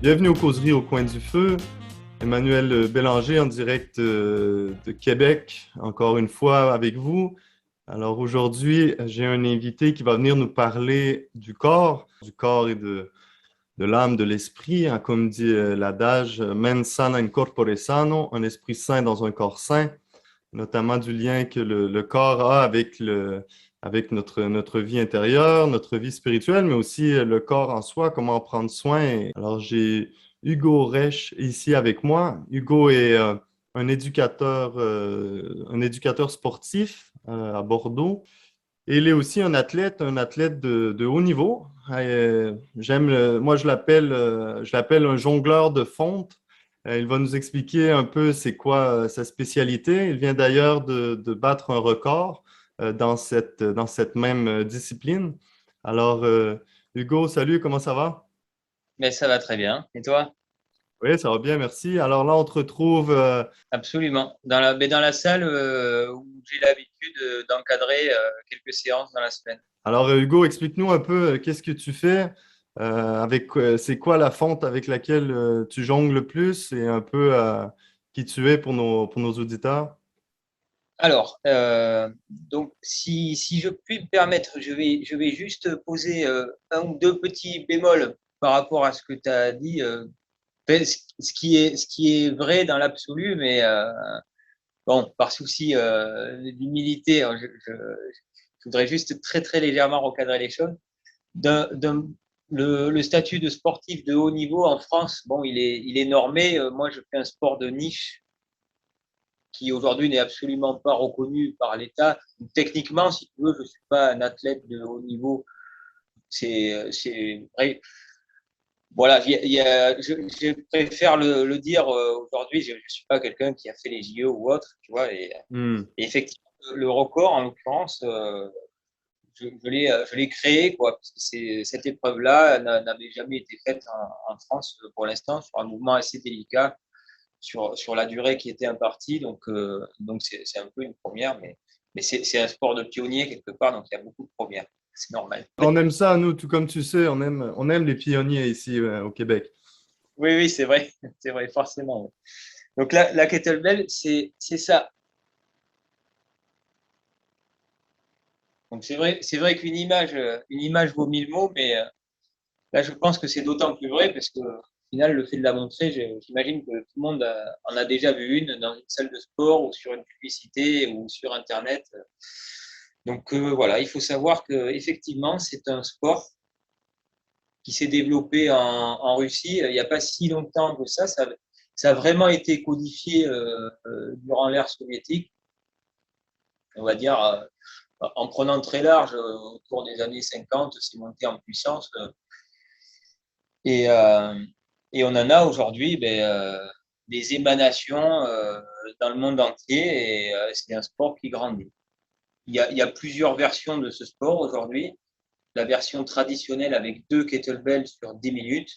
Bienvenue aux causeries au coin du feu. Emmanuel Bélanger en direct de Québec, encore une fois avec vous. Alors aujourd'hui, j'ai un invité qui va venir nous parler du corps et de l'âme, de l'esprit, hein, comme dit l'adage, mens sana in corpore sano, un esprit sain dans un corps sain, notamment du lien que le corps a avec notre vie intérieure, notre vie spirituelle, mais aussi le corps en soi, comment en prendre soin. Alors, j'ai Hugo Reich ici avec moi. Hugo est un éducateur sportif à Bordeaux. Et il est aussi un athlète de haut niveau. Moi, je l'appelle un jongleur de fonte. Il va nous expliquer un peu c'est quoi sa spécialité. Il vient d'ailleurs de battre un record dans cette même discipline. Alors, Hugo, salut, comment ça va? Mais ça va très bien. Et toi? Oui, ça va bien, merci. Alors là, on te retrouve. Absolument. Dans la salle où j'ai l'habitude d'encadrer quelques séances dans la semaine. Alors, Hugo, explique-nous un peu qu'est-ce que tu fais, c'est quoi la fonte avec laquelle tu jongles le plus et un peu qui tu es pour nos auditeurs. Alors, donc, si je puis me permettre, je vais juste poser un ou deux petits bémols par rapport à ce que tu as dit. Ce qui est vrai dans l'absolu, mais bon, par souci d'humilité, hein, je voudrais juste très, très légèrement recadrer les choses. d'un- d'un- le statut de sportif de haut niveau en France, bon, il est normé. Moi, je fais un sport de niche qui aujourd'hui n'est absolument pas reconnu par l'État. Techniquement, si tu veux, je ne suis pas un athlète de haut niveau. C'est vrai. Voilà, je préfère le dire aujourd'hui. Je ne suis pas quelqu'un qui a fait les JO ou autre, tu vois. Hmm. Et effectivement, le record, en l'occurrence, je l'ai créé, quoi, parce que cette épreuve-là n'avait jamais été faite en France pour l'instant, sur un mouvement assez délicat, sur la durée qui était impartie. Donc c'est un peu une première, mais c'est un sport de pionnier quelque part, donc il y a beaucoup de premières. C'est normal. On aime ça, nous, tout comme tu sais, on aime les pionniers ici au Québec. Oui, oui, c'est vrai, c'est vrai, forcément. Ouais. Donc la kettlebell, c'est ça. Donc c'est vrai une image vaut mille mots, mais là, je pense que c'est d'autant plus vrai parce que, au final, le fait de la montrer, j'imagine que tout le monde en a déjà vu une dans une salle de sport ou sur une publicité ou sur Internet. Donc voilà, il faut savoir que effectivement, c'est un sport qui s'est développé en Russie il n'y a pas si longtemps que ça. Ça a vraiment été codifié durant l'ère soviétique, on va dire, en prenant très large autour des années 50, c'est monté en puissance. Et, euh, et on en a aujourd'hui des émanations dans le monde entier et c'est un sport qui grandit. Il y a plusieurs versions de ce sport aujourd'hui. La version traditionnelle avec deux kettlebells sur 10 minutes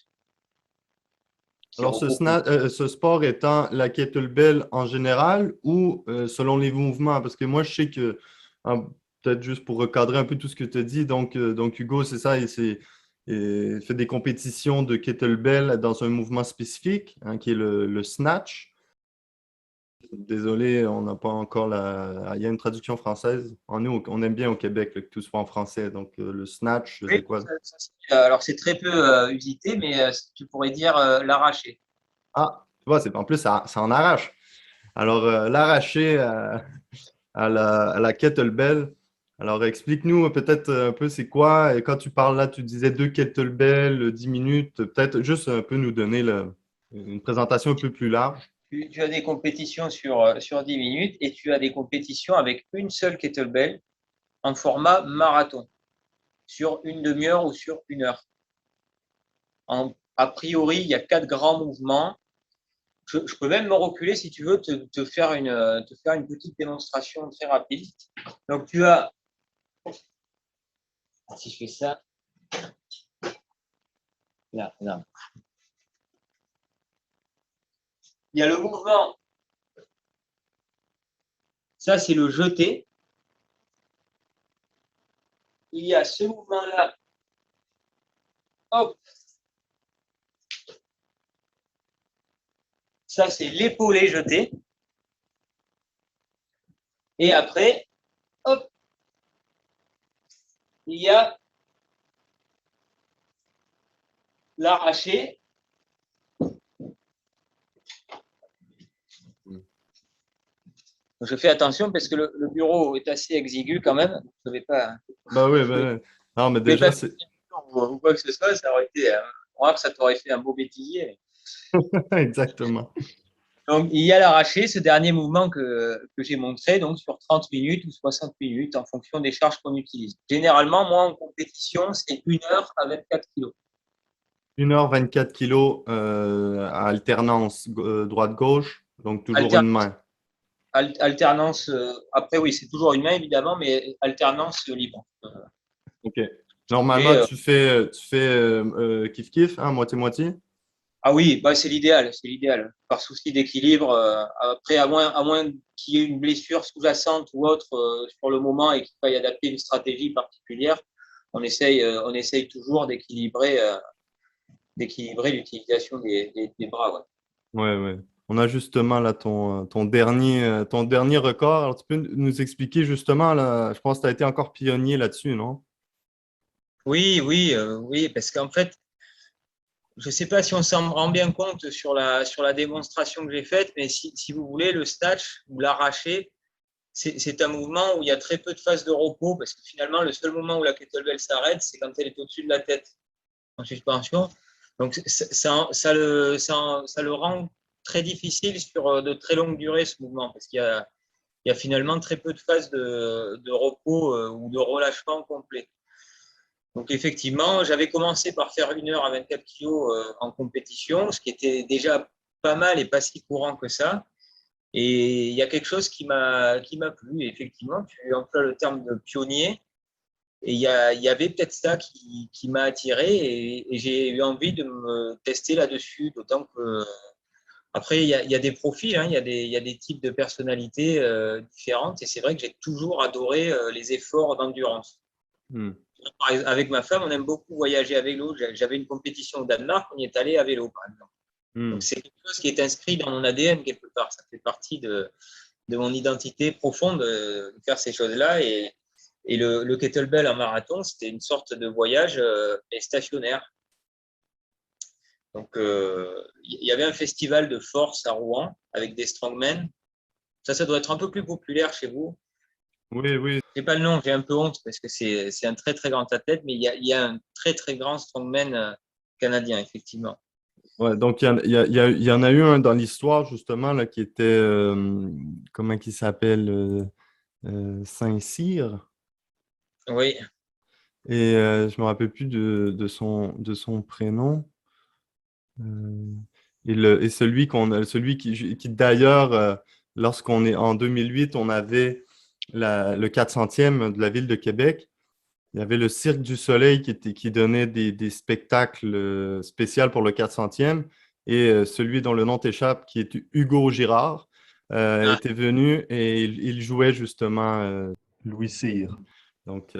qui Alors, regroupe une... ce sport étant la kettlebell en général ou selon les mouvements? Parce que moi, je sais que, hein, peut-être juste pour recadrer un peu tout ce que tu as dit, donc Hugo, c'est ça, il fait des compétitions de kettlebell dans un mouvement spécifique, hein, qui est le snatch. Désolé, on n'a pas encore il y a une traduction française. Nous, on aime bien au Québec là, que tout soit en français. Donc, le snatch, Oui, c'est quoi? alors c'est très peu usité, mais tu pourrais dire l'arracher. Ah, tu vois, en plus, ça en arrache. Alors, l'arracher à la kettlebell. Alors, explique-nous peut-être un peu c'est quoi. Et quand tu parles là, tu disais deux kettlebells, 10 minutes. Peut-être juste un peu nous donner une présentation un peu plus large. Tu as des compétitions sur 10 minutes et tu as des compétitions avec une seule kettlebell en format marathon sur une demi-heure ou sur une heure. A priori, il y a quatre grands mouvements. Je peux même me reculer si tu veux te faire une petite démonstration très rapide. Donc tu as, si je fais ça, là, là. Il y a le mouvement, ça c'est le jeté. Il y a ce mouvement-là, hop, Ça, c'est l'épaulé jeté. Et après, hop, il y a l'arraché. Je fais attention parce que le bureau est assez exigu quand même. Je ne vais pas. Bah oui, bah, oui. Non, mais Je vais déjà, pas c'est ou quoi que ce soit, ça aurait été. On voit que ça t'aurait fait un beau bêtisier. exactement. Donc, il y a l'arraché, ce dernier mouvement que j'ai montré, donc sur 30 minutes ou 60 minutes en fonction des charges qu'on utilise. Généralement, moi, en compétition, c'est 1 heure à 24 kilos. 1h24 kilos à alternance droite-gauche, donc toujours Alter- une main. alternance, après, oui, c'est toujours une main, évidemment, mais alternance libre. OK. Et, Normalement, tu fais kiff-kiff, hein, moitié-moitié? ah oui, bah, c'est l'idéal, c'est l'idéal. Par souci d'équilibre, après, à moins qu'il y ait une blessure sous-jacente ou autre sur le moment et qu'il faille adapter une stratégie particulière, on essaye toujours d'équilibrer l'utilisation des bras. Ouais. Ouais, ouais. On a justement là ton dernier record. Alors, tu peux nous expliquer justement, là, je pense que tu as été encore pionnier là-dessus, non? Oui, oui, oui, parce qu'en fait, je ne sais pas si on s'en rend bien compte sur la démonstration que j'ai faite, mais si vous voulez, le snatch ou l'arraché, c'est un mouvement où il y a très peu de phases de repos, parce que finalement, le seul moment où la kettlebell s'arrête, c'est quand elle est au-dessus de la tête en suspension. Donc, ça le rend très difficile sur de très longues durées, ce mouvement, parce il y a finalement très peu de phases de repos ou de relâchement complet. Donc effectivement, j'avais commencé par faire 1 heure à 24 kilos en compétition, ce qui était déjà pas mal et pas si courant que ça. Et il y a quelque chose qui m'a plu. Et effectivement, tu emploies le terme de pionnier. Et il y avait peut-être ça qui m'a attiré et j'ai eu envie de me tester là-dessus. D'autant que après, il y a des profils, hein, il y a des types de personnalités différentes. Et c'est vrai que j'ai toujours adoré les efforts d'endurance. Hmm. Avec ma femme, on aime beaucoup voyager à vélo. J'avais une compétition au Danemark, on y est allé à vélo, par exemple. Donc, Hmm. c'est quelque chose qui est inscrit dans mon ADN quelque part. Ça fait partie de mon identité profonde de faire ces choses-là. Et le kettlebell en marathon, c'était une sorte de voyage, mais stationnaire. Donc, il y avait un festival de force à Rouen avec des strongmen. Ça doit être un peu plus populaire chez vous. Oui, oui. Je n'ai pas le nom, j'ai un peu honte parce que c'est un très très grand athlète, mais il y a un très très grand strongman canadien, effectivement. Ouais, donc, il y en a eu un dans l'histoire, justement, là, qui était, comment il s'appelle? Saint-Cyr. Oui, Et je me rappelle plus de son prénom. Euh, et celui qui d'ailleurs, lorsqu'on est en 2008, on avait le 400e de la ville de Québec. Il y avait le Cirque du Soleil qui donnait des spectacles spéciaux pour le 400e. Et celui dont le nom t'échappe, qui est Hugo Girard, ah, était venu et il jouait justement Louis Cyr. Donc,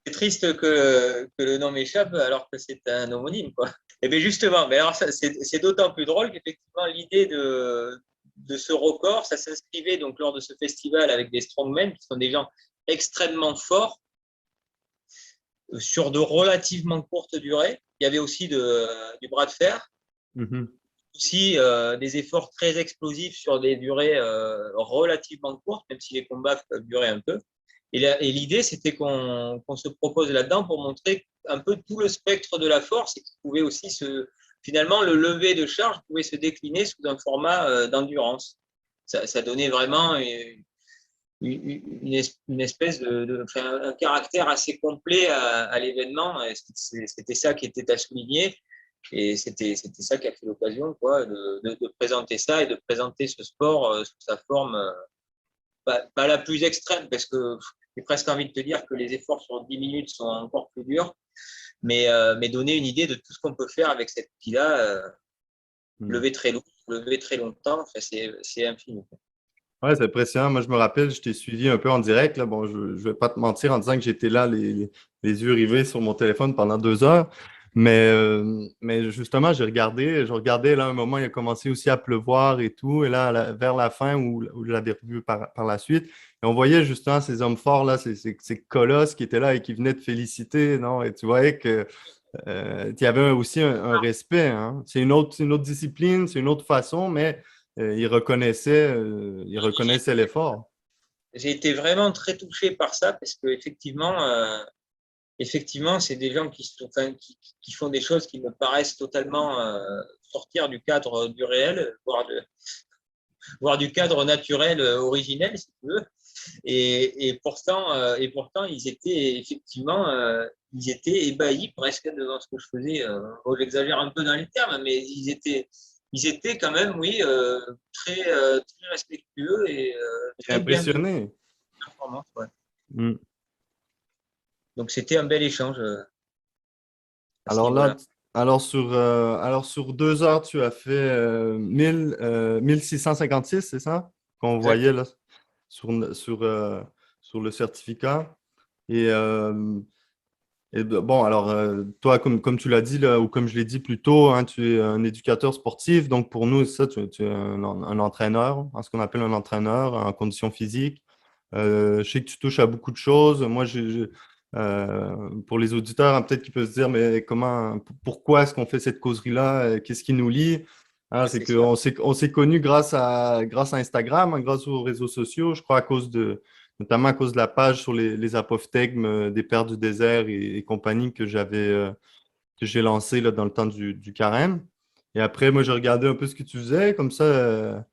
c'est triste que le nom m'échappe alors que c'est un homonyme, quoi. Et bien justement, mais alors c'est d'autant plus drôle qu'effectivement l'idée de ce record, ça s'inscrivait donc lors de ce festival avec des strongmen qui sont des gens extrêmement forts sur de relativement courtes durées. Il y avait aussi du bras de fer, mhm. aussi des efforts très explosifs sur des durées relativement courtes, même si les combats peuvent durer un peu. Et l'idée, c'était qu'on se propose là-dedans pour montrer un peu tout le spectre de la force et qu'il pouvait aussi finalement, le lever de charge pouvait se décliner sous un format d'endurance. Ça donnait vraiment une espèce enfin, un caractère assez complet à l'événement. C'était ça qui était à souligner. Et c'était ça qui a fait l'occasion quoi, de présenter ça et de présenter ce sport sous sa forme pas la plus extrême, parce que j'ai presque envie de te dire que les efforts sur 10 minutes sont encore plus durs, mais donner une idée de tout ce qu'on peut faire avec cet outil-là, Hmm. lever très lourd, lever très longtemps, enfin, c'est infini. Ouais, c'est impressionnant. Moi, je me rappelle, je t'ai suivi un peu en direct, là. Bon, je ne vais pas te mentir en disant que j'étais là, les yeux rivés sur mon téléphone pendant 2 heures. Mais justement, je regardais, là, à un moment, il a commencé aussi à pleuvoir et tout. Et là, vers la fin, où je l'avais revu par la suite, et on voyait justement ces hommes forts, là, ces colosses qui étaient là et qui venaient te féliciter, non? Et tu voyais que il y avait aussi un respect, hein. C'est une autre discipline, c'est une autre façon, mais ils reconnaissaient l'effort. J'ai été vraiment très touché par ça parce que effectivement, c'est des gens enfin, qui font des choses qui me paraissent totalement sortir du cadre du réel, voire du cadre naturel originel, si tu veux. Et pourtant, ils étaient ébahis presque devant ce que je faisais. Bon, j'exagère un peu dans les termes, mais ils étaient quand même, oui, très respectueux et T'es très bienveillants. impressionné. Ouais. Mm. Donc, c'était un bel échange à ce Alors là, niveau-là. alors sur 2 heures, tu as fait 1656, c'est ça? Qu'on voyait Exactement. là sur le certificat. Et, bon, alors toi, comme tu l'as dit là, ou comme je l'ai dit plus tôt, hein, tu es un éducateur sportif. Donc pour nous, ça, tu es un entraîneur, hein, ce qu'on appelle un entraîneur en condition physique. Je sais que tu touches à beaucoup de choses. Moi, pour les auditeurs, hein, peut-être qu'ils peuvent se dire, mais pourquoi est-ce qu'on fait cette causerie-là? Qu'est-ce qui nous lie? Hein, Ouais, c'est c'est sûr. on s'est connus grâce à Instagram, hein, grâce aux réseaux sociaux, je crois notamment à cause de la page sur les apophthegmes des Pères du désert et compagnie que j'ai lancé là, dans le temps du carême. Et après, moi, j'ai regardé un peu ce que tu faisais, comme ça.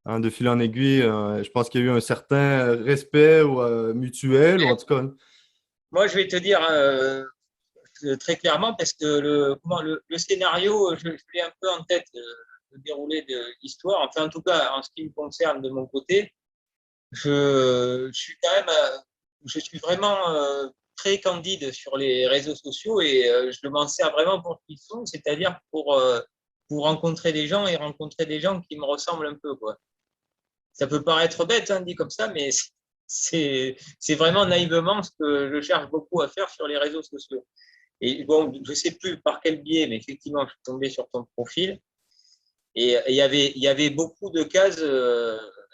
Hein, de fil en aiguille, je pense qu'il y a eu un certain respect mutuel, ou en tout cas, Moi, je vais te dire très clairement parce que le scénario, je l'ai un peu en tête, le déroulé de l'histoire. Enfin, en tout cas, en ce qui me concerne de mon côté, je suis quand même, je suis vraiment très candide sur les réseaux sociaux et je m'en sers vraiment pour ce qu'ils sont, c'est-à-dire pour rencontrer des gens et rencontrer des gens qui me ressemblent un peu, quoi. Ça peut paraître bête, hein, dit comme ça, mais c'est vraiment naïvement ce que je cherche beaucoup à faire sur les réseaux sociaux. Et bon, je ne sais plus par quel biais, mais effectivement, je suis tombé sur ton profil. Et il y avait beaucoup de cases.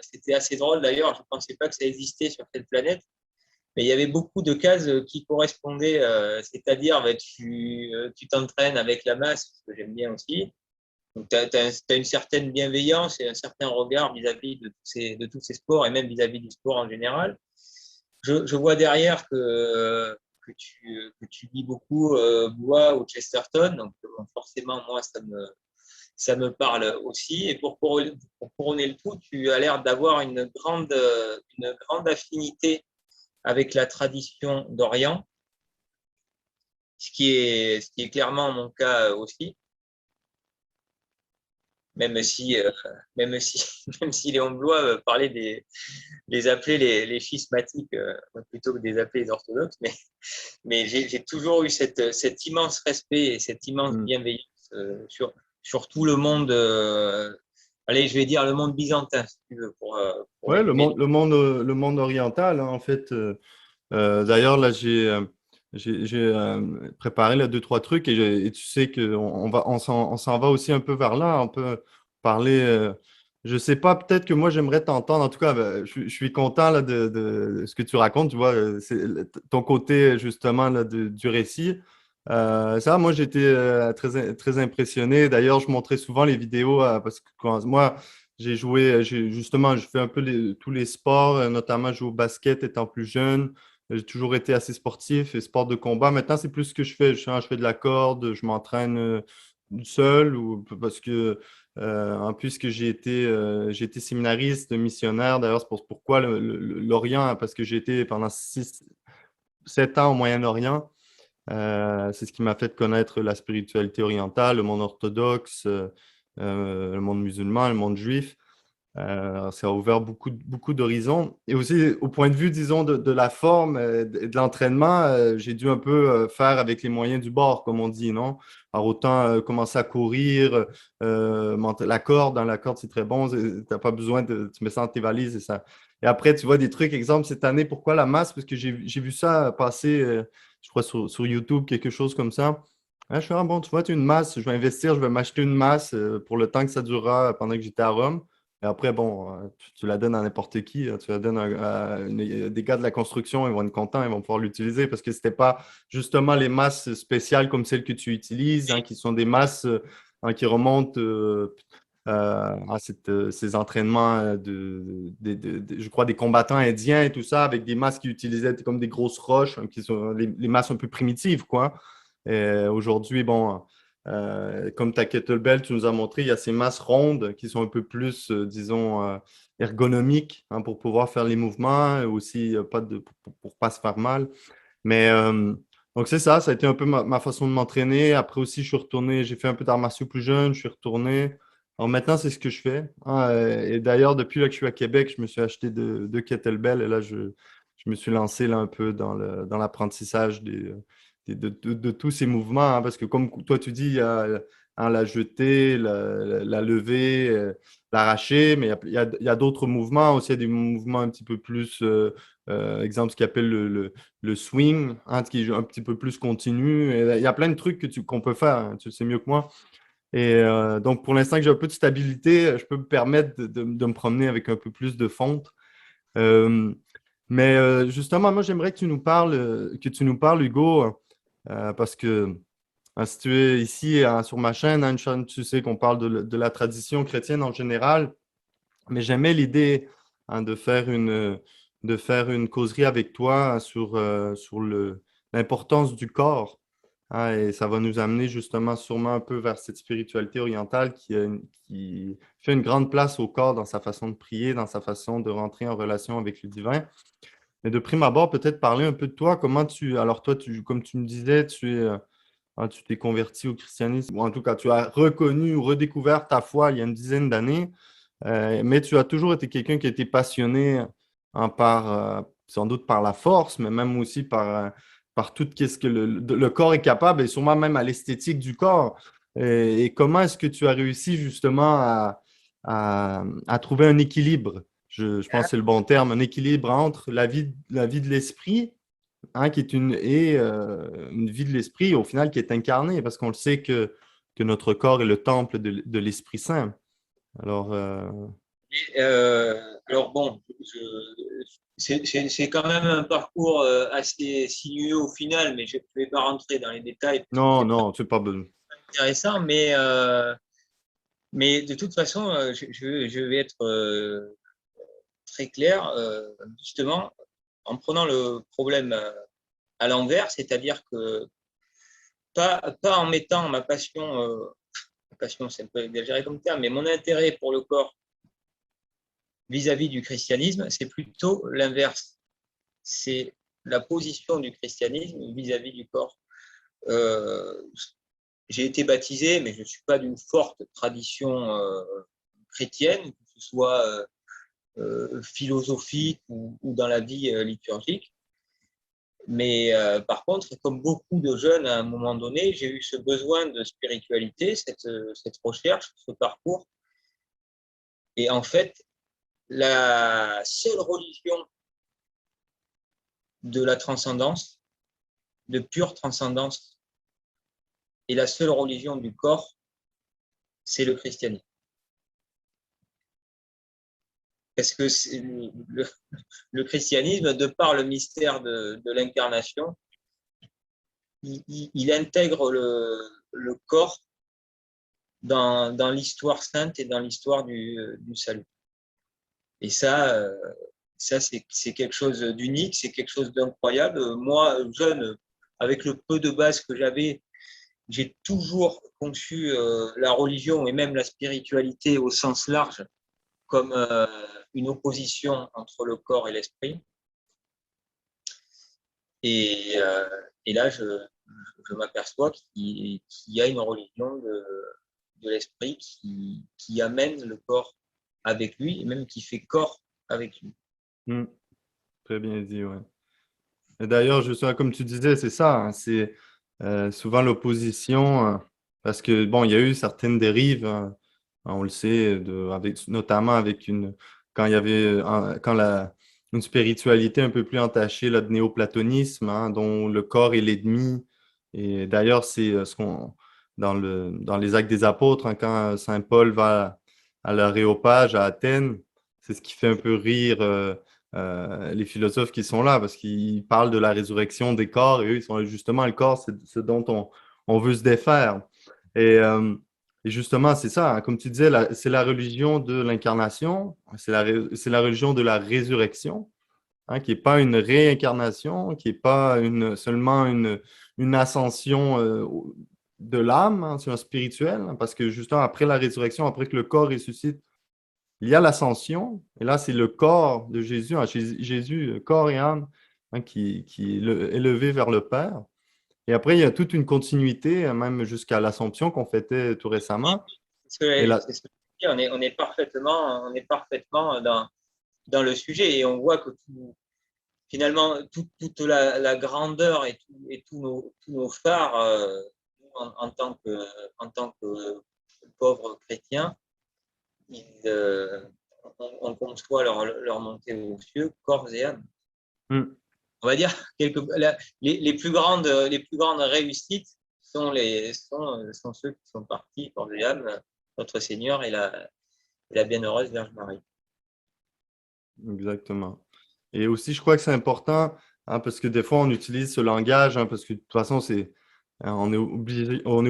C'était assez drôle d'ailleurs. Je ne pensais pas que ça existait sur cette planète. Mais il y avait beaucoup de cases qui correspondaient. C'est-à-dire, bah, tu t'entraînes avec la masse, ce que j'aime bien aussi. Donc, tu as une certaine bienveillance et un certain regard vis-à-vis de tous ces sports et même vis-à-vis du sport en général. Je vois derrière que tu lis beaucoup Bois ou Chesterton, donc bon, forcément, moi, ça me parle aussi. Et pour couronner le tout, tu as l'air d'avoir une grande affinité avec la tradition d'Orient, ce qui est clairement mon cas aussi. Même si, euh, même si, même si Léon Blois parlait les appeler les schismatiques plutôt que des appeler les orthodoxes, mais j'ai toujours eu cet immense respect et cette immense hmm. bienveillance sur tout le monde, allez, je vais dire le monde byzantin, si tu veux, pour Ouais, résumer. le monde oriental, hein, en fait. D'ailleurs, là, j'ai préparé là, 2, 3 trucs et tu sais on s'en va aussi un peu vers là. On peut parler. Je sais pas, peut-être que moi, j'aimerais t'entendre. En tout cas, je suis content là, de ce que tu racontes. Tu vois, ton côté justement là, du récit. Ça, moi, j'étais très impressionné. D'ailleurs, je montrais souvent les vidéos parce que moi, justement, je fais un peu tous les sports, notamment je joue au basket étant plus jeune. J'ai toujours été assez sportif et sport de combat. Maintenant, c'est plus ce que je fais. Je fais de la corde, je m'entraîne seul ou parce que, puisque j'ai été séminariste, missionnaire. D'ailleurs, c'est pourquoi l'Orient, hein, parce que j'ai été pendant 7 ans au Moyen-Orient. C'est ce qui m'a fait connaître la spiritualité orientale, le monde orthodoxe, le monde musulman, le monde juif. Ça a ouvert beaucoup d'horizons. Et aussi, au point de vue, disons, de la forme et de l'entraînement, j'ai dû un peu faire avec les moyens du bord, comme on dit, non? Alors, autant commencer à courir, la corde, dans la corde, c'est très bon. Tu n'as pas besoin tu mets ça dans tes valises et ça. Et après, tu vois des trucs, exemple, cette année, pourquoi la masse? Parce que j'ai vu ça passer, je crois, sur YouTube, quelque chose comme ça. Ah, je suis bon, tu vois, tu as une masse, je vais investir, je vais m'acheter une masse pour le temps que ça durera pendant que j'étais à Rome. Et après, bon, tu la donnes à n'importe qui, tu la donnes à des gars de la construction, ils vont être contents, ils vont pouvoir l'utiliser parce que ce n'était pas justement les masses spéciales comme celles que tu utilises, hein, qui sont des masses qui remontent ces entraînements je crois, des combattants indiens et tout ça, avec des masses qui utilisaient comme des grosses roches, hein, qui sont les masses un peu primitives, quoi. Aujourd'hui, bon, comme ta kettlebell, tu nous as montré, il y a ces masses rondes qui sont un peu plus, disons, ergonomiques, hein, pour pouvoir faire les mouvements et aussi pas pour pas se faire mal. Mais donc c'est ça, ça a été un peu ma façon de m'entraîner. Après aussi, je suis retourné, j'ai fait un peu d'arts martiaux plus jeune, je suis retourné. Alors maintenant, c'est ce que je fais, hein. Et d'ailleurs, depuis là, que je suis à Québec, je me suis acheté deux kettlebells et là, je me suis lancé là, un peu dans l'apprentissage de tous ces mouvements, hein, parce que comme toi, tu dis, il y a hein, la jetée, la levée, l'arraché, mais il y a d'autres mouvements aussi, il y a des mouvements un petit peu plus, exemple, ce qu'ils appellent le swing, hein, qui est un petit peu plus continu. Et il y a plein de trucs qu'on peut faire, hein, tu le sais mieux que moi. Et donc, pour l'instant que j'ai un peu de stabilité, je peux me permettre de me promener avec un peu plus de fonte. Euh, mais justement, moi, j'aimerais que tu nous parles, Hugo, parce que si tu es ici sur ma chaîne, hein, une chaîne, tu sais qu'on parle de la tradition chrétienne en général, mais j'aimais l'idée, hein, de faire une causerie avec toi, hein, sur l'importance du corps, hein, et ça va nous amener justement sûrement un peu vers cette spiritualité orientale qui fait une grande place au corps dans sa façon de prier, dans sa façon de rentrer en relation avec le divin. Mais de prime abord, peut-être parler un peu de toi. Alors toi, comme tu me disais, tu t'es converti au christianisme, ou en tout cas, tu as reconnu ou redécouvert ta foi il y a une dizaine d'années. Mais tu as toujours été quelqu'un qui a été passionné, hein, sans doute par la force, mais même aussi par tout ce que le corps est capable et sûrement même à l'esthétique du corps. Et comment est-ce que tu as réussi justement à trouver un équilibre? Je pense que c'est le bon terme, un équilibre entre la vie de l'esprit, hein, qui est une vie de l'esprit, au final, qui est incarnée, parce qu'on le sait que notre corps est le temple de l'Esprit Saint. Alors, Alors bon, c'est quand même un parcours assez sinueux au final, mais je ne vais pas rentrer dans les détails parce que non, c'est pas non, c'est pas besoin. intéressant. Mais de toute façon, je vais être très clair, justement, en prenant le problème à l'envers, c'est-à-dire que pas en mettant ma passion c'est un peu exagéré comme terme, mais mon intérêt pour le corps vis-à-vis du christianisme, c'est plutôt l'inverse. C'est la position du christianisme vis-à-vis du corps. Euh, j'ai été baptisé, mais je ne suis pas d'une forte tradition chrétienne, que ce soit philosophique ou dans la vie liturgique. Mais par contre, comme beaucoup de jeunes, à un moment donné, j'ai eu ce besoin de spiritualité, cette recherche, ce parcours. Et en fait, la seule religion de la transcendance, de pure transcendance, et la seule religion du corps, c'est le christianisme. Parce que le christianisme, de par le mystère de l'incarnation, il intègre le corps dans l'histoire sainte et dans l'histoire du salut. Et ça c'est quelque chose d'unique, c'est quelque chose d'incroyable. Moi, jeune, avec le peu de base que j'avais, j'ai toujours conçu la religion et même la spiritualité au sens large comme une opposition entre le corps et l'esprit. Et, euh, et là, je m'aperçois qu'il y a une religion de l'esprit qui amène le corps avec lui et même qui fait corps avec lui. Hmm, très bien dit, ouais. Et d'ailleurs, comme tu disais, c'est ça, hein, c'est souvent l'opposition, parce que, bon, il y a eu certaines dérives, hein, on le sait, notamment quand il y avait, une spiritualité un peu plus entachée là, de néoplatonisme, hein, dont le corps est l'ennemi, Et d'ailleurs, c'est ce qu'on dans les Actes des Apôtres, hein, quand Saint Paul va à l'Aréopage à Athènes, c'est ce qui fait un peu rire les philosophes qui sont là, parce qu'ils parlent de la résurrection des corps, et eux, ils sont là, justement, le corps, c'est ce dont on veut se défaire. Et, euh, et justement, c'est ça, hein, comme tu disais, c'est la religion de l'incarnation, c'est la religion de la résurrection, hein, qui n'est pas une réincarnation, qui n'est pas seulement une ascension de l'âme, hein, c'est un spirituel, hein, parce que justement, après la résurrection, après que le corps ressuscite, il y a l'ascension, et là, c'est le corps de Jésus, hein, Jésus, corps et âme, hein, qui est élevé vers le Père. Et après, il y a toute une continuité, même jusqu'à l'Assomption qu'on fêtait tout récemment. Et là, C'est ce que je dis, on est parfaitement dans le sujet et on voit que finalement, toute la grandeur et tous nos phares en tant que pauvres chrétiens, on conçoit leur montée aux cieux, corps et âme. hmm, On va dire les plus grandes réussites sont ceux qui sont partis corps et âme, notre Seigneur et la bienheureuse Vierge Marie. exactement. Et aussi, je crois que c'est important, hein, parce que des fois, on utilise ce langage, hein, parce que de toute façon, on est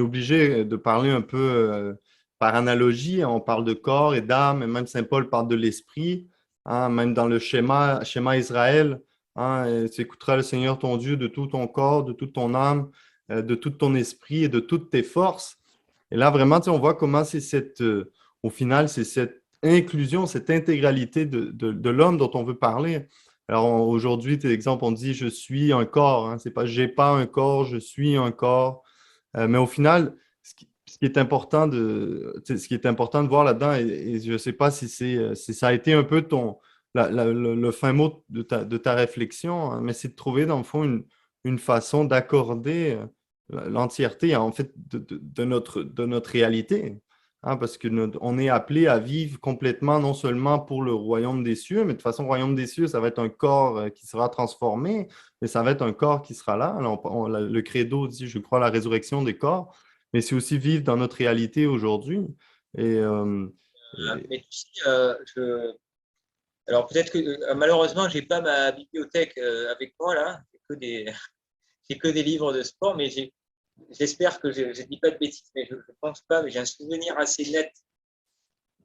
obligé de parler un peu par analogie. On parle de corps et d'âme, et même Saint Paul parle de l'esprit, hein, même dans le schéma Israël, hein, tu écouteras le Seigneur ton Dieu de tout ton corps, de toute ton âme, de tout ton esprit et de toutes tes forces. Et là, vraiment, tu sais, on voit comment au final, c'est cette inclusion, cette intégralité de l'homme dont on veut parler. Alors aujourd'hui, par exemple, on dit je suis un corps, hein. C'est pas j'ai pas un corps, je suis un corps. Mais au final, ce qui est important ce qui est important de voir là-dedans, et je ne sais pas si ça a été un peu le fin mot de ta réflexion, hein, mais c'est de trouver dans le fond une façon d'accorder l'entièreté en fait de notre réalité. Hein, parce que on est appelé à vivre complètement, non seulement pour le royaume des cieux, mais de toute façon, le royaume des cieux, ça va être un corps qui sera transformé, mais ça va être un corps qui sera là. Alors, le credo dit, je crois, la résurrection des corps, mais c'est aussi vivre dans notre réalité aujourd'hui. Et, Mais tu sais, alors peut-être que malheureusement, j'ai pas ma bibliothèque avec moi là, j'ai que des livres de sport, mais j'espère que je ne dis pas de bêtises, mais je ne pense pas, mais j'ai un souvenir assez net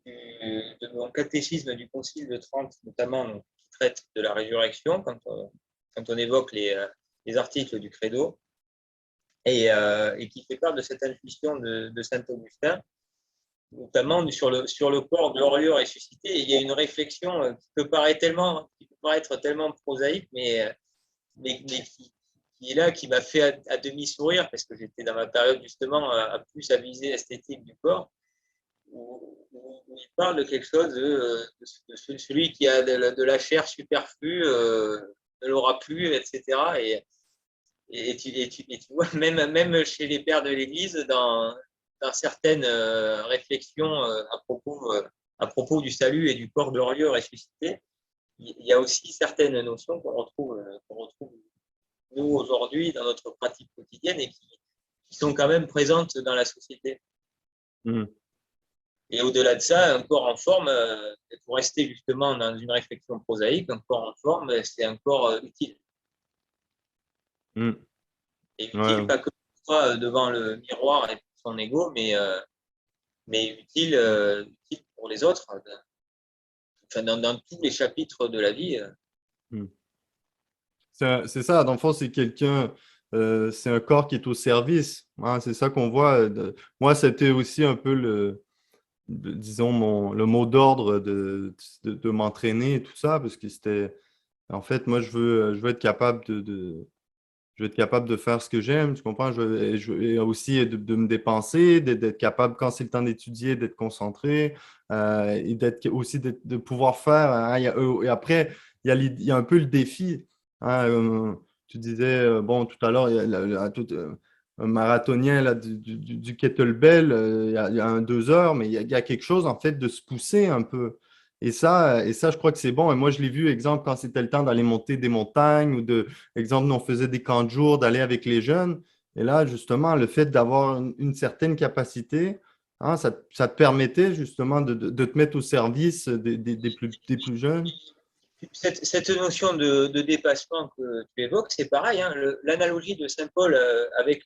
de mon catéchisme du Concile de Trente, notamment donc, qui traite de la résurrection quand on évoque les articles du Credo et qui fait part de cette intuition de Saint Augustin, notamment sur le corps glorieux ressuscité. Et il y a une réflexion qui peut paraître tellement prosaïque, mais qui est là, qui m'a fait à demi sourire, parce que j'étais dans ma période justement à plus à viser esthétique du corps, où il parle de quelque chose de celui qui a de la chair superflue, ne l'aura plus, etc. Et tu vois, même chez les pères de l'Église, dans certaines réflexions à propos du salut et du corps glorieux ressuscité, il y a aussi certaines notions qu'on retrouve nous aujourd'hui dans notre pratique quotidienne et qui sont quand même présentes dans la société. hmm, Et au-delà de ça, un corps en forme, pour rester justement dans une réflexion prosaïque, un corps en forme, c'est un corps utile. hmm, Et utile, ouais, pas que devant le miroir et pour son ego, mais utile pour les autres, enfin, dans tous les chapitres de la vie. hmm. C'est ça, dans le fond, c'est un corps qui est au service, hein, c'est ça qu'on voit. Moi, c'était aussi un peu disons, le mot d'ordre de m'entraîner et tout ça, parce que c'était, en fait, moi, je veux être capable je veux être capable de faire ce que j'aime, tu comprends? Et aussi de me dépenser, d'être capable, quand c'est le temps d'étudier, d'être concentré, et de pouvoir faire, hein. Et après, il y a un peu le défi, hein. Tu disais, bon, tout à l'heure, il y a un marathonien là, du kettlebell, il y a 2 heures, mais il y a quelque chose, en fait, de se pousser un peu. Et ça, je crois que c'est bon. Et moi, je l'ai vu, exemple, quand c'était le temps d'aller monter des montagnes ou exemple, nous, on faisait des camps de jour, d'aller avec les jeunes. Et là, justement, le fait d'avoir une certaine capacité, hein, ça te permettait justement de te mettre au service des plus jeunes. Cette notion de dépassement que tu évoques, c'est pareil, hein, l'analogie de Saint-Paul avec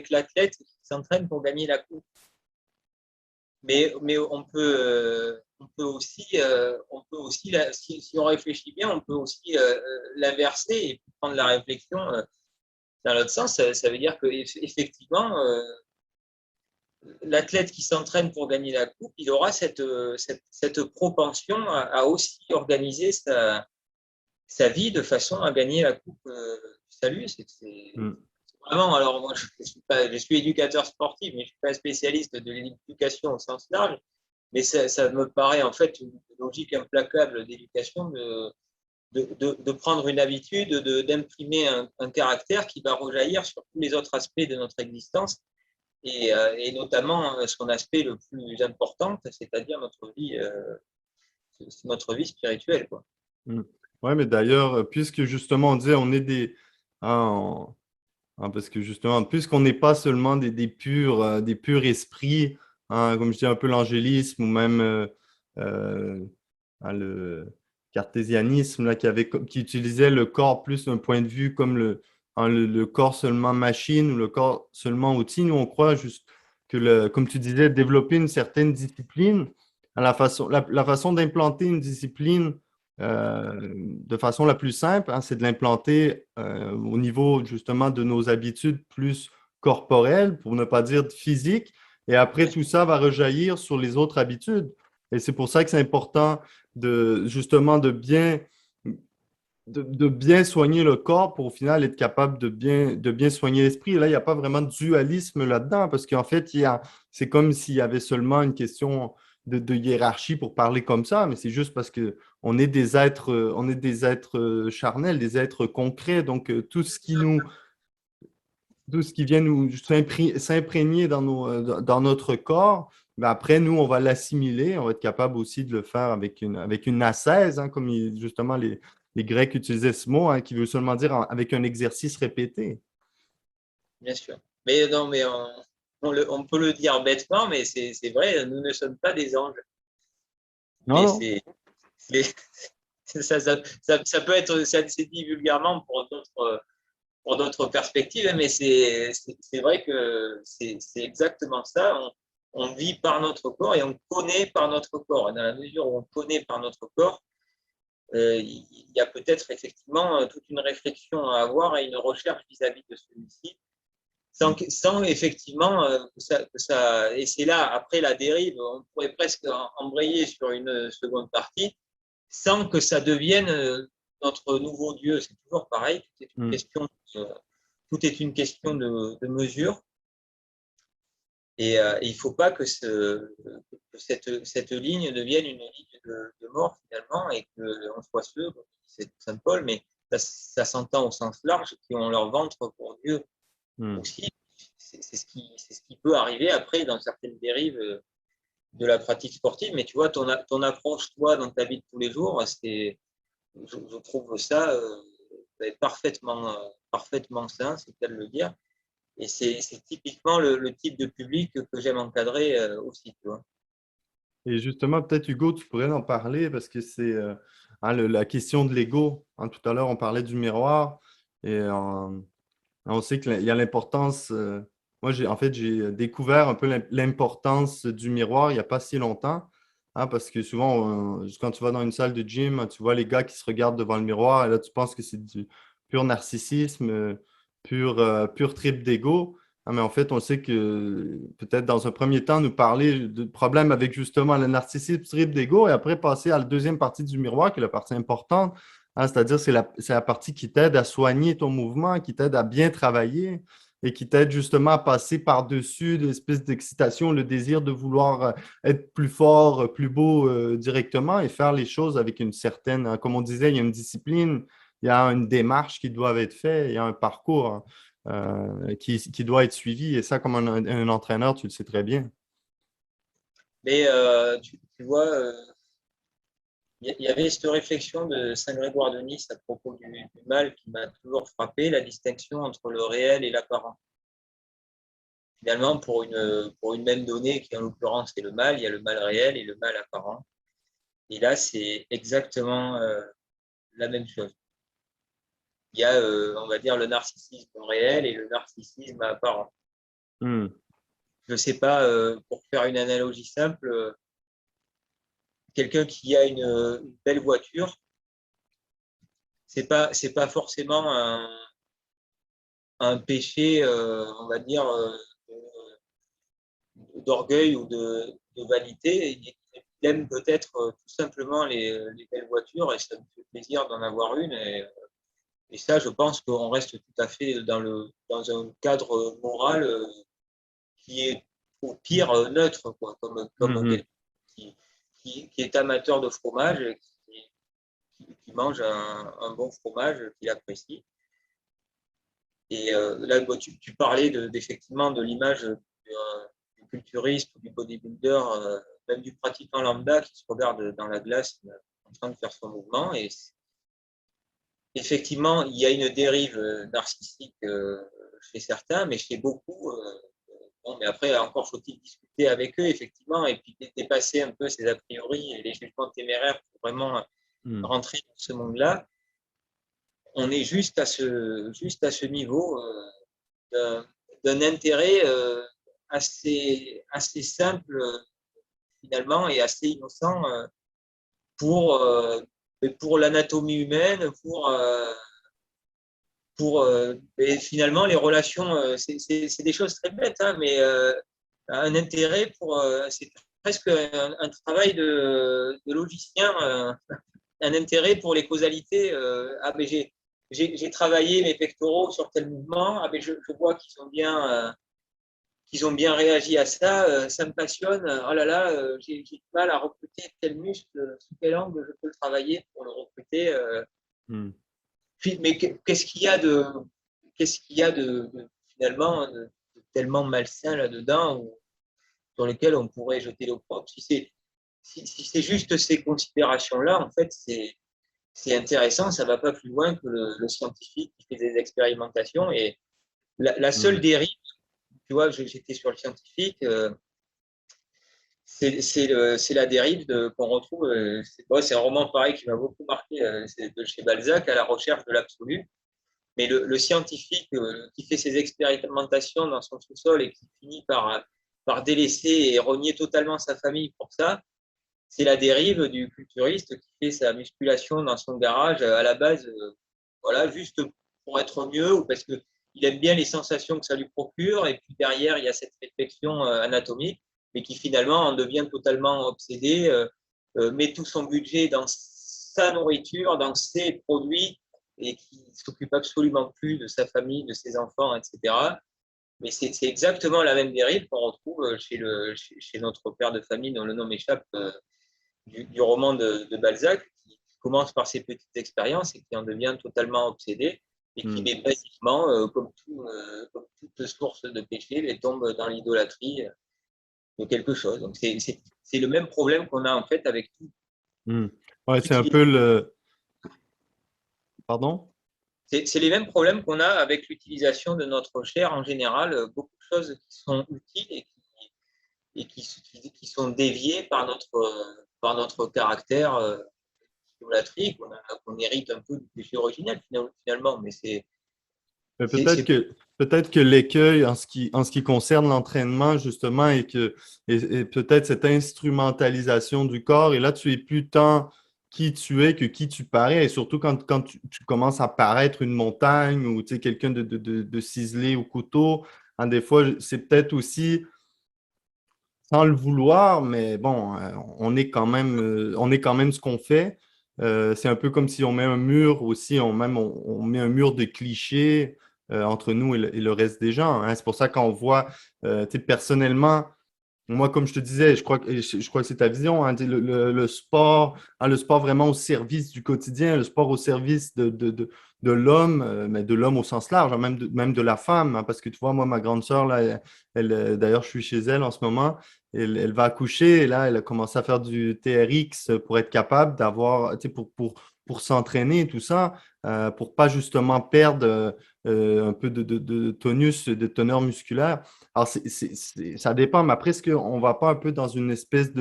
l'athlète qui s'entraîne pour gagner la coupe. Mais on peut aussi, si on réfléchit bien, on peut aussi l'inverser et prendre la réflexion dans l'autre sens. Ça veut dire qu'effectivement, l'athlète qui s'entraîne pour gagner la coupe, il aura cette propension à aussi organiser sa vie de façon à gagner la coupe du salut. Mm. Vraiment, alors moi, je suis éducateur sportif, mais je ne suis pas spécialiste de l'éducation au sens large. Mais ça me paraît en fait une logique implacable d'éducation de prendre une habitude, d'imprimer un caractère qui va rejaillir sur tous les autres aspects de notre existence et notamment son aspect le plus important, c'est-à-dire notre vie spirituelle, quoi. Mm. Ouais, mais d'ailleurs, puisque justement on disait on est hein, parce que justement, puisqu'on n'est pas seulement des purs esprits, hein, comme je dis un peu l'angélisme ou même hein, le cartésianisme là, qui utilisait le corps plus d'un point de vue comme hein, le corps seulement machine ou le corps seulement outil. Nous, on croit juste que, comme tu disais, développer une certaine discipline, à la façon d'implanter une discipline de façon la plus simple, hein, c'est de l'implanter au niveau justement de nos habitudes plus corporelles, pour ne pas dire physiques, et après tout ça va rejaillir sur les autres habitudes. Et c'est pour ça que c'est important de justement de bien soigner le corps pour au final être capable de bien soigner l'esprit. Et là, il n'y a pas vraiment de dualisme là-dedans parce qu'en fait, c'est comme s'il y avait seulement une question de hiérarchie pour parler comme ça, mais c'est juste parce que on est des êtres charnels, des êtres concrets. Donc, tout ce qui vient nous s'imprégner dans notre corps, ben après, nous, on va l'assimiler. On va être capable aussi de le faire avec une ascèse, hein, comme justement les Grecs utilisaient ce mot, hein, qui veut seulement dire avec un exercice répété. Bien sûr. Mais non, mais on peut le dire bêtement, mais c'est vrai, nous ne sommes pas des anges. Non, Mais non. ça peut être, c'est dit vulgairement pour d'autres perspectives, mais c'est vrai que c'est exactement ça. On vit par notre corps et on connaît par notre corps. Et dans la mesure où on connaît par notre corps, il y a peut-être effectivement toute une réflexion à avoir et une recherche vis-à-vis de celui-ci, sans effectivement et c'est là, après la dérive, on pourrait presque embrayer sur une seconde partie, sans que ça devienne notre nouveau Dieu. C'est toujours pareil, Hmm. tout est une question de mesure. Et il ne faut pas que cette ligne devienne une ligne de mort finalement et qu'on soit ceux, c'est Saint Paul, mais ça s'entend au sens large, qui ont leur ventre pour Dieu Hmm. aussi. C'est ce qui peut arriver après dans certaines dérives de la pratique sportive. Mais tu vois, ton approche, toi, dans ta vie de tous les jours, je trouve ça parfaitement sain, c'est le cas de le dire. Et c'est typiquement le type de public que j'aime encadrer aussi, tu vois. Et justement, peut-être Hugo, tu pourrais en parler parce que c'est hein, la question de l'ego. Hein, tout à l'heure, on parlait du miroir et on sait qu'il y a l'importance. Moi, en fait, j'ai découvert un peu l'importance du miroir il n'y a pas si longtemps. Hein, parce que souvent, quand tu vas dans une salle de gym, tu vois les gars qui se regardent devant le miroir et là, tu penses que c'est du pur narcissisme, pur trip d'ego. Ah, mais en fait, on sait que peut-être dans un premier temps, nous parler de problèmes avec justement le narcissisme, trip d'ego, et après passer à la deuxième partie du miroir, qui est la partie importante, hein, c'est-à-dire c'est la partie qui t'aide à soigner ton mouvement, qui t'aide à bien travailler et qui t'aide justement à passer par-dessus l'espèce d'excitation, le désir de vouloir être plus fort, plus beau directement et faire les choses avec une certaine, hein, comme on disait, il y a une discipline, il y a une démarche qui doit être faite, il y a un parcours. Hein, qui doit être suivi. Et ça, comme un entraîneur, tu le sais très bien. Mais tu vois, il y avait cette réflexion de Saint Grégoire de Nice à propos du mal qui m'a toujours frappé, la distinction entre le réel et l'apparent. finalement, pour une même donnée, qui en l'occurrence est le mal, il y a le mal réel et le mal apparent. Et là, c'est exactement la même chose. Il y a, on va dire, le narcissisme réel et le narcissisme apparent. Hmm. Je ne sais pas, pour faire une analogie simple, quelqu'un qui a une belle voiture, c'est pas forcément un péché, on va dire, d'orgueil ou de vanité. Il aime peut-être tout simplement les belles voitures et ça me fait plaisir d'en avoir une. Et ça, je pense qu'on reste tout à fait dans un cadre moral qui est au pire neutre, quoi, comme Mhm. quelqu'un qui, qui est amateur de fromage, qui mange un bon fromage qu'il apprécie. Et là, tu parlais effectivement de l'image du culturiste ou du bodybuilder, même du pratiquant lambda qui se regarde dans la glace en train de faire son mouvement. Et effectivement, il y a une dérive narcissique chez certains, mais chez beaucoup, bon, mais après, encore faut-il discuter avec eux, effectivement, et puis dépasser un peu ces a priori et les jugements téméraires pour vraiment Hmm. rentrer dans ce monde-là. On est juste à ce niveau d'un intérêt assez simple, finalement, et assez innocent pour, pour l'anatomie humaine, et finalement, les relations, c'est des choses très bêtes, hein, mais un intérêt pour. C'est presque un travail de logicien, un intérêt pour les causalités. Ah, mais j'ai travaillé mes pectoraux sur tel mouvement, ah, mais je vois qu'ils ont bien réagi à ça, ça me passionne. Oh là là, j'ai du mal à recruter tel muscle, sous quel angle je peux le travailler pour le recruter. Hmm. Mais qu'est-ce qu'il y a finalement de tellement malsain là-dedans sur lequel on pourrait jeter l'opprobre? Si c'est juste ces considérations-là, en fait, c'est intéressant, ça ne va pas plus loin que le scientifique qui fait des expérimentations. Et la seule Hmm. dérive, tu vois, j'étais sur le scientifique, c'est la dérive qu'on retrouve. C'est un roman pareil qui m'a beaucoup marqué, c'est de chez Balzac, À la recherche de l'absolu. Mais le scientifique qui fait ses expérimentations dans son sous-sol et qui finit par délaisser et renier totalement sa famille pour ça, c'est la dérive du culturiste qui fait sa musculation dans son garage à la base, voilà, juste pour être mieux ou parce qu'il aime bien les sensations que ça lui procure. Et puis derrière, il y a cette réflexion anatomique, mais qui finalement en devient totalement obsédé, met tout son budget dans sa nourriture, dans ses produits, et qui ne s'occupe absolument plus de sa famille, de ses enfants, etc. Mais c'est exactement la même dérive qu'on retrouve chez notre père de famille, dont le nom m'échappe, du roman de Balzac, qui commence par ses petites expériences et qui en devient totalement obsédé et qui, Hmm. basiquement, comme toute source de péché, tombe dans l'idolâtrie de quelque chose. Donc, c'est le même problème qu'on a en fait avec Hmm. Ouais, c'est un peu l'utilisation. le. Pardon? C'est les mêmes problèmes qu'on a avec l'utilisation de notre chair en général. Beaucoup de choses qui sont utiles et qui sont déviées par notre caractère idolâtrie, qu'on hérite un peu du péché originel finalement. Mais Mais c'est peut-être que l'écueil en ce qui concerne l'entraînement, justement, et peut-être cette instrumentalisation du corps, et là, tu es plus tant qui tu es que qui tu parais, et surtout quand tu commences à paraître une montagne ou tu sais, quelqu'un de ciselé au couteau, hein, des fois, c'est peut-être aussi sans le vouloir, mais bon, on est quand même ce qu'on fait. C'est un peu comme si on met un mur aussi, on met un mur de clichés entre nous et le reste des gens, hein. C'est pour ça qu'on voit, tu sais, personnellement, moi, comme je te disais, je crois que c'est ta vision, hein, tu sais, le sport, hein, le sport vraiment au service du quotidien, le sport au service de l'homme, mais de l'homme au sens large, hein, même de la femme, hein, parce que tu vois, moi, ma grande sœur, là, d'ailleurs, je suis chez elle en ce moment, elle va accoucher, et là, elle a commencé à faire du TRX pour être capable d'avoir, tu sais, pour pour s'entraîner et tout ça, pour pas justement perdre un peu de tonus, de teneur musculaire. Alors, ça dépend, mais après, est-ce qu'on ne va pas un peu dans une espèce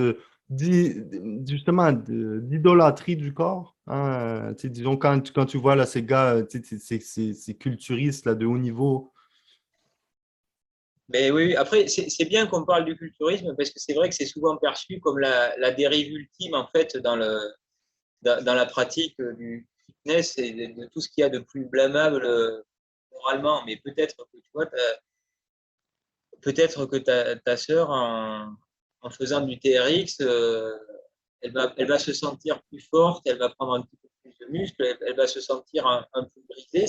justement d'idolâtrie du corps? Hein? Tu sais, disons, quand tu vois là, ces gars, tu sais, ces culturistes là, de haut niveau. Mais oui, après, c'est bien qu'on parle du culturisme parce que c'est vrai que c'est souvent perçu comme la dérive ultime, en fait, dans la pratique du fitness et de tout ce qu'il y a de plus blâmable moralement. Mais peut-être que tu vois, peut-être que ta sœur, en faisant du TRX, elle va se sentir plus forte, elle va prendre un petit peu plus de muscle, elle va se sentir un peu brisée,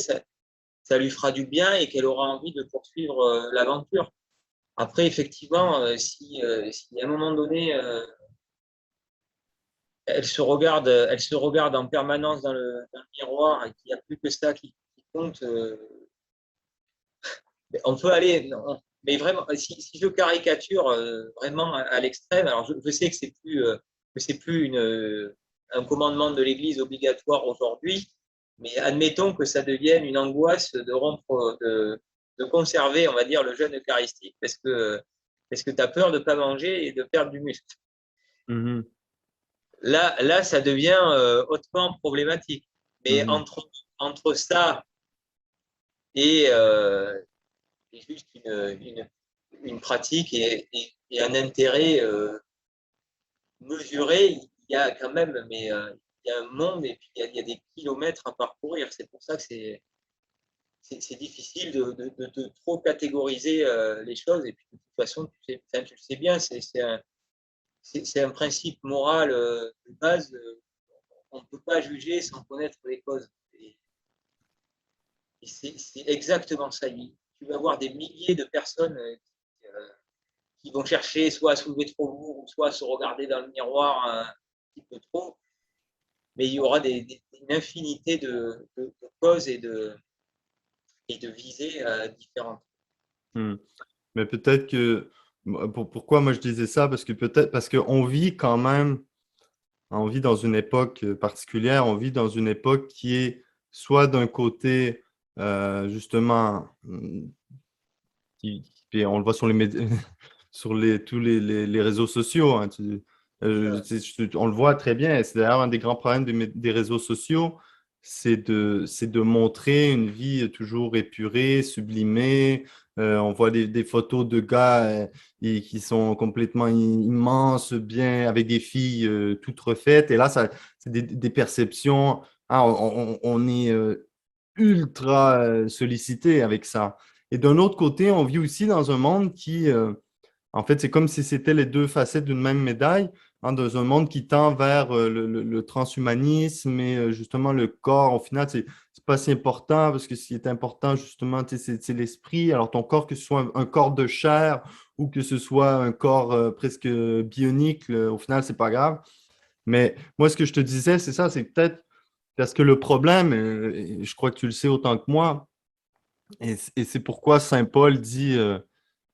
ça lui fera du bien et qu'elle aura envie de poursuivre l'aventure. Après, effectivement, si à un moment donné, elle se regarde en permanence dans le miroir et qu'il n'y a plus que ça qui compte, on peut aller. Non, mais vraiment, si je caricature vraiment à l'extrême, alors je sais que c'est plus un commandement de l'Église obligatoire aujourd'hui, mais admettons que ça devienne une angoisse de rompre, de conserver, on va dire, le jeûne eucharistique, parce que tu as peur de ne pas manger et de perdre du muscle. Mhm, Là, ça devient hautement problématique. Mais mhm, entre ça et, juste une pratique et un intérêt mesuré, il y a quand même, mais il y a un monde et puis il y a des kilomètres à parcourir. C'est pour ça que c'est difficile de trop catégoriser les choses. Et puis de toute façon, tu le sais bien, c'est un principe moral de base. On ne peut pas juger sans connaître les causes. Et c'est exactement ça. Tu vas avoir des milliers de personnes qui vont chercher soit à soulever trop lourd, ou soit à se regarder dans le miroir un petit peu trop. Mais il y aura une infinité de causes et de visées différentes. mhm. Mais peut-être que, pourquoi moi je disais ça? Parce que peut-être, parce qu'on vit quand même, on vit dans une époque particulière, on vit dans une époque qui est soit d'un côté, justement, puis on le voit sur les sur tous les réseaux sociaux. Hein, on le voit très bien. C'est d'ailleurs un des grands problèmes des réseaux sociaux, c'est de montrer une vie toujours épurée, sublimée. On voit des photos de gars qui sont complètement immenses, bien, avec des filles toutes refaites. Et là, c'est des perceptions. Ah, on est ultra sollicité avec ça. Et d'un autre côté, on vit aussi dans un monde qui, en fait, c'est comme si c'était les deux facettes d'une même médaille, hein, dans un monde qui tend vers le transhumanisme et justement le corps. Au final, c'est pas si important parce que ce qui est important, justement, tu sais, c'est l'esprit. Alors, ton corps, que ce soit un corps de chair ou que ce soit un corps presque bionique, au final, c'est pas grave. Mais moi, ce que je te disais, c'est ça, c'est peut-être parce que le problème, et je crois que tu le sais autant que moi, et c'est pourquoi Saint Paul dit,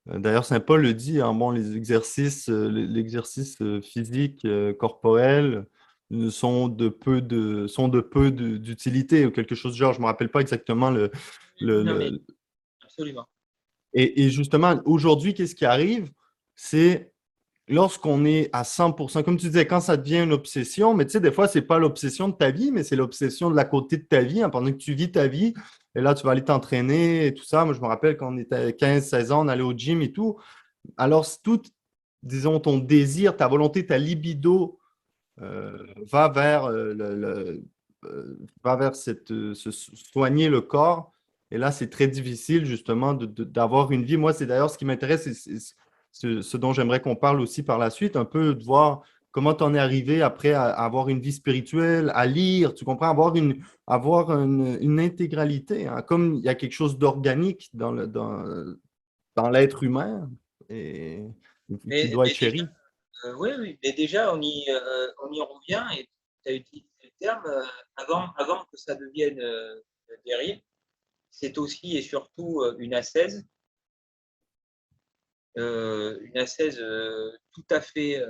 d'ailleurs Saint Paul le dit, hein, bon, les exercices, l'exercice physique, corporel, sont de peu d'utilité ou quelque chose du genre. Je ne me rappelle pas exactement le, Non, mais le- absolument. et justement, aujourd'hui, qu'est-ce qui arrive? C'est lorsqu'on est à 100%, comme tu disais, quand ça devient une obsession, mais tu sais, des fois, c'est pas l'obsession de ta vie, mais c'est l'obsession de la côté de ta vie, hein, pendant que tu vis ta vie, et là, tu vas aller t'entraîner et tout ça. Moi, je me rappelle quand on était à 15, 16 ans, on allait au gym et tout. Alors, tout, disons, ton désir, ta volonté, ta libido va vers, va vers soigner le corps. Et là, c'est très difficile justement d'avoir une vie. Moi, c'est d'ailleurs ce qui m'intéresse, ce dont j'aimerais qu'on parle aussi par la suite, un peu de voir comment tu en es arrivé après à avoir une vie spirituelle, à lire, tu comprends, avoir une intégralité, hein, comme il y a quelque chose d'organique dans l'être humain et qui doit être Mais déjà, chéri. oui, oui, mais déjà, on y revient et tu as utilisé le terme avant que ça devienne dérive. C'est aussi et surtout une ascèse tout à fait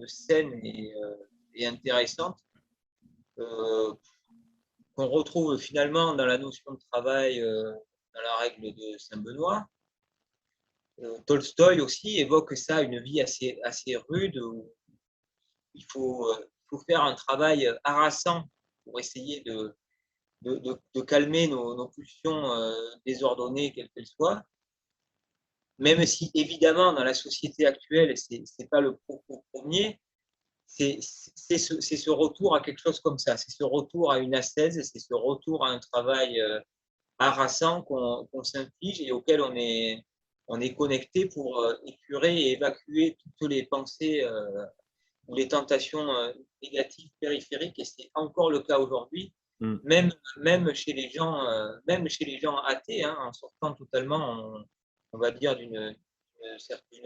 saine et intéressante. qu'on retrouve finalement dans la notion de travail, dans la règle de Saint-Benoît. Tolstoï aussi évoque ça, une vie assez rude, où il faut faire un travail harassant pour essayer de calmer nos pulsions désordonnées, quelles qu'elles soient. Même si, évidemment, dans la société actuelle, ce n'est pas le propos premier, c'est ce retour à quelque chose comme ça, c'est ce retour à une ascèse, c'est ce retour à un travail harassant qu'on s'inflige et auquel on est connecté pour épurer et évacuer toutes les pensées ou les tentations négatives périphériques, et c'est encore le cas aujourd'hui, même chez les gens athées, hein, en sortant totalement, on va dire, d'une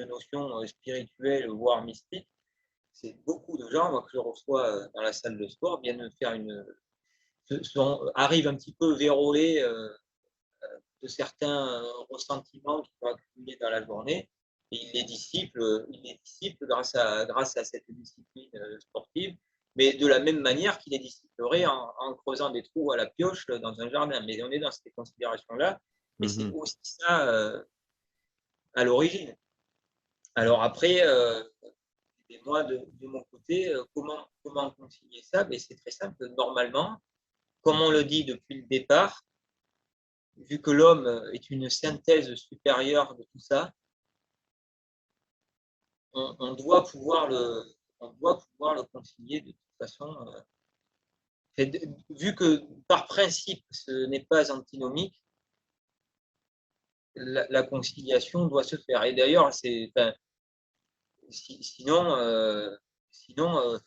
notion spirituelle, voire mystique. C'est beaucoup de gens, moi, que je reçois dans la salle de sport, viennent faire arrivent un petit peu vérolés de certains ressentiments qu'ils ont accumulés dans la journée, et ils les dissipent grâce à cette discipline sportive, mais de la même manière qu'ils les dissiperaient en creusant des trous à la pioche dans un jardin. Mais on est dans ces considérations-là, et c'est aussi ça à l'origine. Alors après, et moi, de mon côté, comment concilier ça? Ben, c'est très simple. Normalement, comme on le dit depuis le départ, vu que l'homme est une synthèse supérieure de tout ça, on doit pouvoir le concilier de toute façon. Vu que par principe, ce n'est pas antinomique, la conciliation doit se faire. Et d'ailleurs, sinon,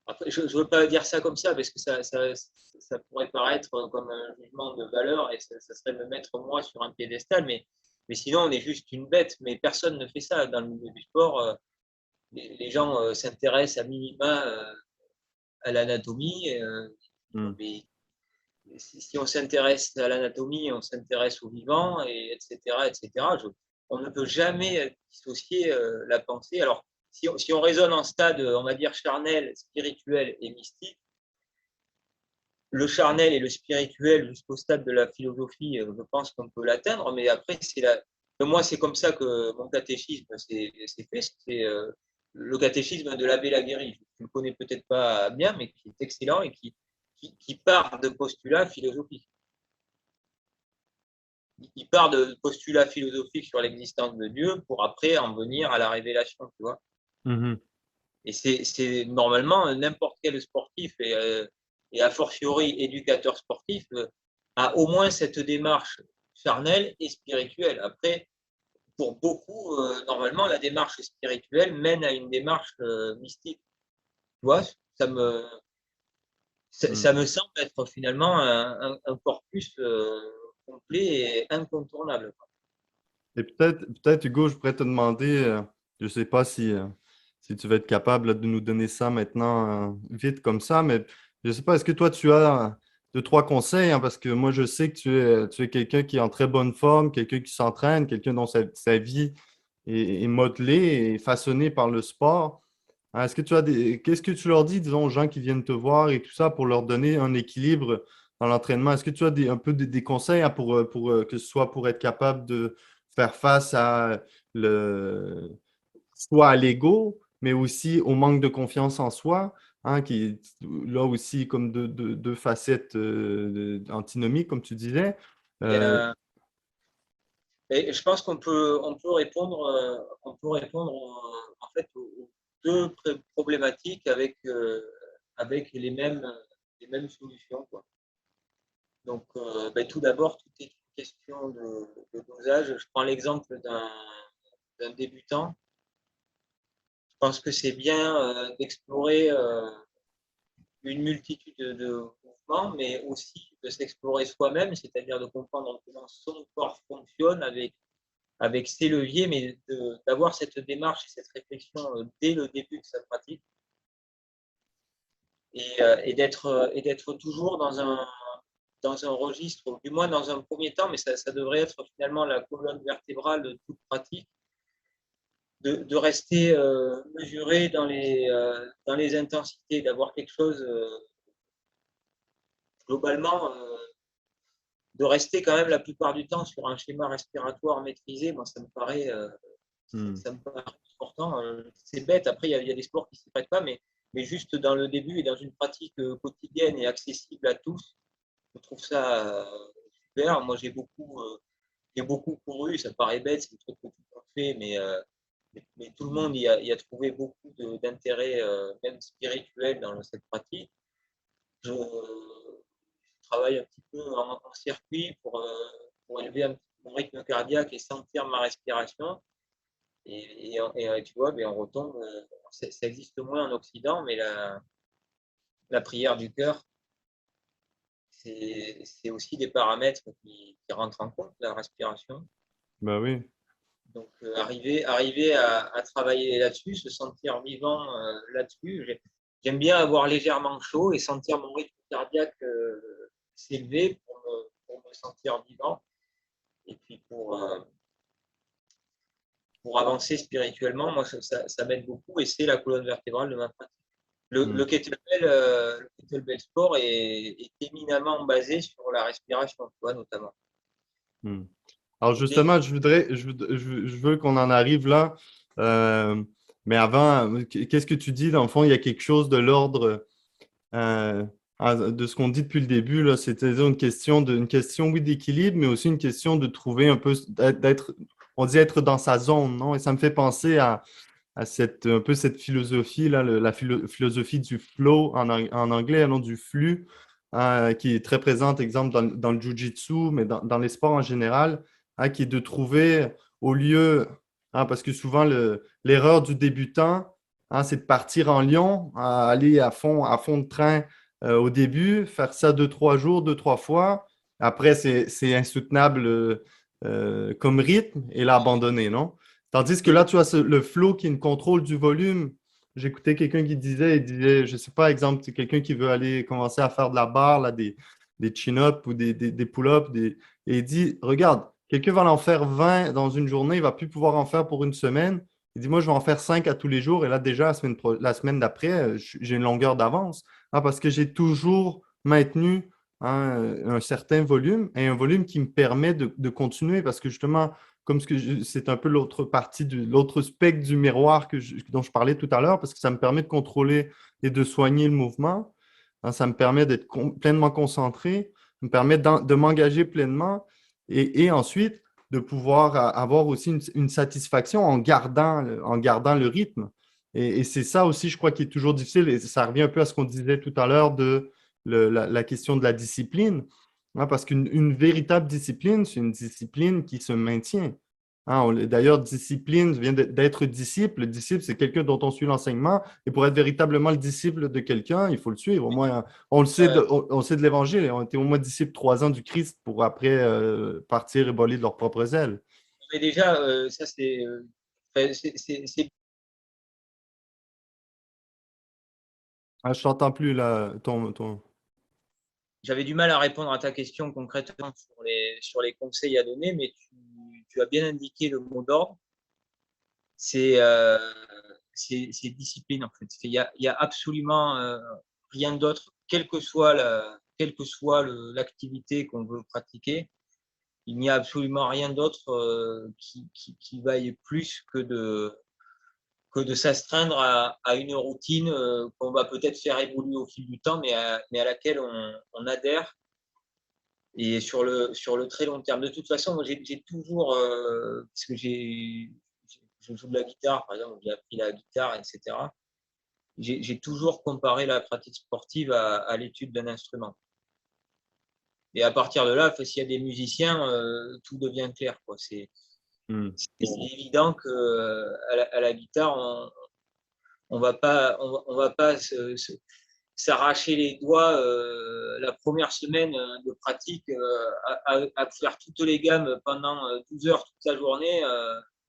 après, je ne veux pas dire ça comme ça parce que ça pourrait paraître comme un jugement de valeur et ça serait me mettre moi sur un piédestal, mais sinon on est juste une bête. Mais personne ne fait ça dans le milieu du sport. Les gens s'intéressent à minima à l'anatomie. Mais si on s'intéresse à l'anatomie, on s'intéresse au vivant, et etc. etc. On ne peut jamais dissocier la pensée. Alors, si on raisonne en stade, on va dire, charnel, spirituel et mystique, le charnel et le spirituel jusqu'au stade de la philosophie, je pense qu'on peut l'atteindre, mais après, moi, c'est comme ça que mon catéchisme s'est fait. C'est le catéchisme de l'abbé Laguérie. Je ne le connais peut-être pas bien, mais qui est excellent et qui part de postulats philosophiques. Il part de postulats philosophiques sur l'existence de Dieu pour après en venir à la révélation, tu vois. Et c'est normalement n'importe quel sportif et a fortiori éducateur sportif a au moins cette démarche charnelle et spirituelle. Après, pour beaucoup, normalement, la démarche spirituelle mène à une démarche mystique. Tu vois, ça me semble être finalement un corpus complet et incontournable. Et peut-être, Hugo, je pourrais te demander, je ne sais pas si tu vas être capable là, de nous donner ça maintenant vite comme ça, mais je ne sais pas, est-ce que toi, tu as deux, trois conseils, hein, parce que moi, je sais que tu es quelqu'un qui est en très bonne forme, quelqu'un qui s'entraîne, quelqu'un dont sa vie est modelée et façonnée par le sport. Hein, est-ce que qu'est-ce que tu leur dis, disons, aux gens qui viennent te voir et tout ça pour leur donner un équilibre dans l'entraînement? Est-ce que tu as un peu des conseils, hein, pour que ce soit pour être capable de faire face à soit à l'ego, mais aussi au manque de confiance en soi, hein, qui est là aussi comme deux facettes antinomiques, comme tu disais. Euh, Et je pense on peut répondre, en fait aux deux problématiques avec les mêmes solutions, quoi. Donc, tout d'abord, tout est une question de dosage. Je prends l'exemple d'un débutant. Je pense que c'est bien d'explorer une multitude de mouvements, mais aussi de s'explorer soi-même, c'est-à-dire de comprendre comment son corps fonctionne avec ses leviers, mais d'avoir cette démarche et cette réflexion dès le début de sa pratique et d'être toujours dans un registre, du moins dans un premier temps, mais ça devrait être finalement la colonne vertébrale de toute pratique, de rester mesuré dans les intensités, d'avoir quelque chose globalement, de rester quand même la plupart du temps sur un schéma respiratoire maîtrisé, moi, ça me paraît important. C'est bête, après, il y a des sports qui ne s'y prêtent pas, mais juste dans le début et dans une pratique quotidienne et accessible à tous, je trouve ça super. Moi, j'ai beaucoup couru, ça paraît bête, c'est des trucs que tout le monde fait, mais tout le monde y a trouvé beaucoup d'intérêt, même spirituel, dans cette pratique. Je travaille un petit peu en circuit pour élever un petit peu mon rythme cardiaque et sentir ma respiration. Et tu vois, on retombe, ça existe moins en Occident, mais la prière du cœur, c'est aussi des paramètres qui rentrent en compte, la respiration. Ben oui. Donc, arriver à travailler là-dessus, se sentir vivant là-dessus. J'aime bien avoir légèrement chaud et sentir mon rythme cardiaque s'élever pour me sentir vivant et puis pour avancer spirituellement. Moi, ça m'aide beaucoup et c'est la colonne vertébrale de ma pratique. Le kettlebell sport est éminemment basé sur la respiration, tu vois, notamment. Hmm. Alors justement, je veux qu'on en arrive là. Euh, mais avant, qu'est-ce que tu dis? Dans le fond, il y a quelque chose de l'ordre euh, de ce qu'on dit depuis le début, là, c'est-à-dire une question, oui, d'équilibre, mais aussi une question de trouver un peu, on dit être dans sa zone, non? Et ça me fait penser à un peu cette philosophie-là, philosophie du flow en anglais, non, du flux, qui est très présente, exemple, dans le jiu-jitsu, mais dans les sports en général, qui est de trouver au lieu, parce que souvent l'erreur du débutant, c'est de partir en lion, aller à fond de train au début, faire ça 2, 3 jours, 2, 3 fois. Après, c'est insoutenable comme rythme et l'abandonner, non? Tandis que là, tu as le flow qui est une contrôle du volume. J'écoutais quelqu'un qui disait, je ne sais pas, exemple, c'est quelqu'un qui veut aller commencer à faire de la barre, là, des chin-ups ou des pull-ups, et il dit, regarde, quelqu'un va en faire 20 dans une journée, il ne va plus pouvoir en faire pour une semaine. Il dit, moi, je vais en faire 5 à tous les jours, et là, déjà, la semaine d'après, j'ai une longueur d'avance, parce que j'ai toujours maintenu un certain volume, et un volume qui me permet de continuer, parce que justement, comme c'est un peu l'autre partie, l'autre spectre du miroir dont je parlais tout à l'heure, parce que ça me permet de contrôler et de soigner le mouvement. Ça me permet d'être pleinement concentré, ça me permet de m'engager pleinement et ensuite de pouvoir avoir aussi une satisfaction en gardant le rythme. Et c'est ça aussi, je crois, qui est toujours difficile. Et ça revient un peu à ce qu'on disait tout à l'heure de la question de la discipline. Parce qu'une véritable discipline, c'est une discipline qui se maintient. D'ailleurs, discipline vient d'être disciple. Le disciple, c'est quelqu'un dont on suit l'enseignement. Et pour être véritablement le disciple de quelqu'un, il faut le suivre. Au moins, on le sait on sait de l'Évangile. On était au moins disciples 3 ans du Christ pour après partir et voler de leurs propres ailes. Mais déjà, ça, Je t'entends plus là, j'avais du mal à répondre à ta question concrètement sur les conseils à donner, mais tu as bien indiqué le mot d'ordre. C'est discipline, en fait. Il y a absolument rien d'autre, quelle que soit l'activité qu'on veut pratiquer. Il n'y a absolument rien d'autre qui vaille plus que de s'astreindre à une routine qu'on va peut-être faire évoluer au fil du temps, mais à laquelle on adhère. Et sur le très long terme. De toute façon, moi, j'ai toujours, parce que je joue de la guitare, par exemple, j'ai appris la guitare, etc. J'ai toujours comparé la pratique sportive à l'étude d'un instrument. Et à partir de là, s'il y a des musiciens, tout devient clair, quoi. C'est évident qu'à la guitare, on va pas s'arracher les doigts la première semaine de pratique à faire toutes les gammes pendant 12 heures toute la journée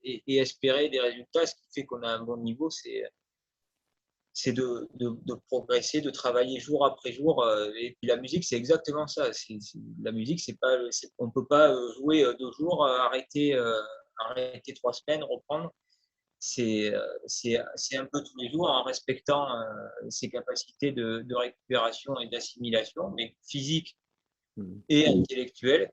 et espérer des résultats. Ce qui fait qu'on a un bon niveau, c'est de progresser, de travailler jour après jour. Et puis la musique, c'est exactement ça. La musique, on ne peut pas jouer 2 jours, arrêter 3 semaines, reprendre. c'est un peu tous les jours en respectant ses capacités de récupération et d'assimilation, mais physique Mm. et intellectuelle,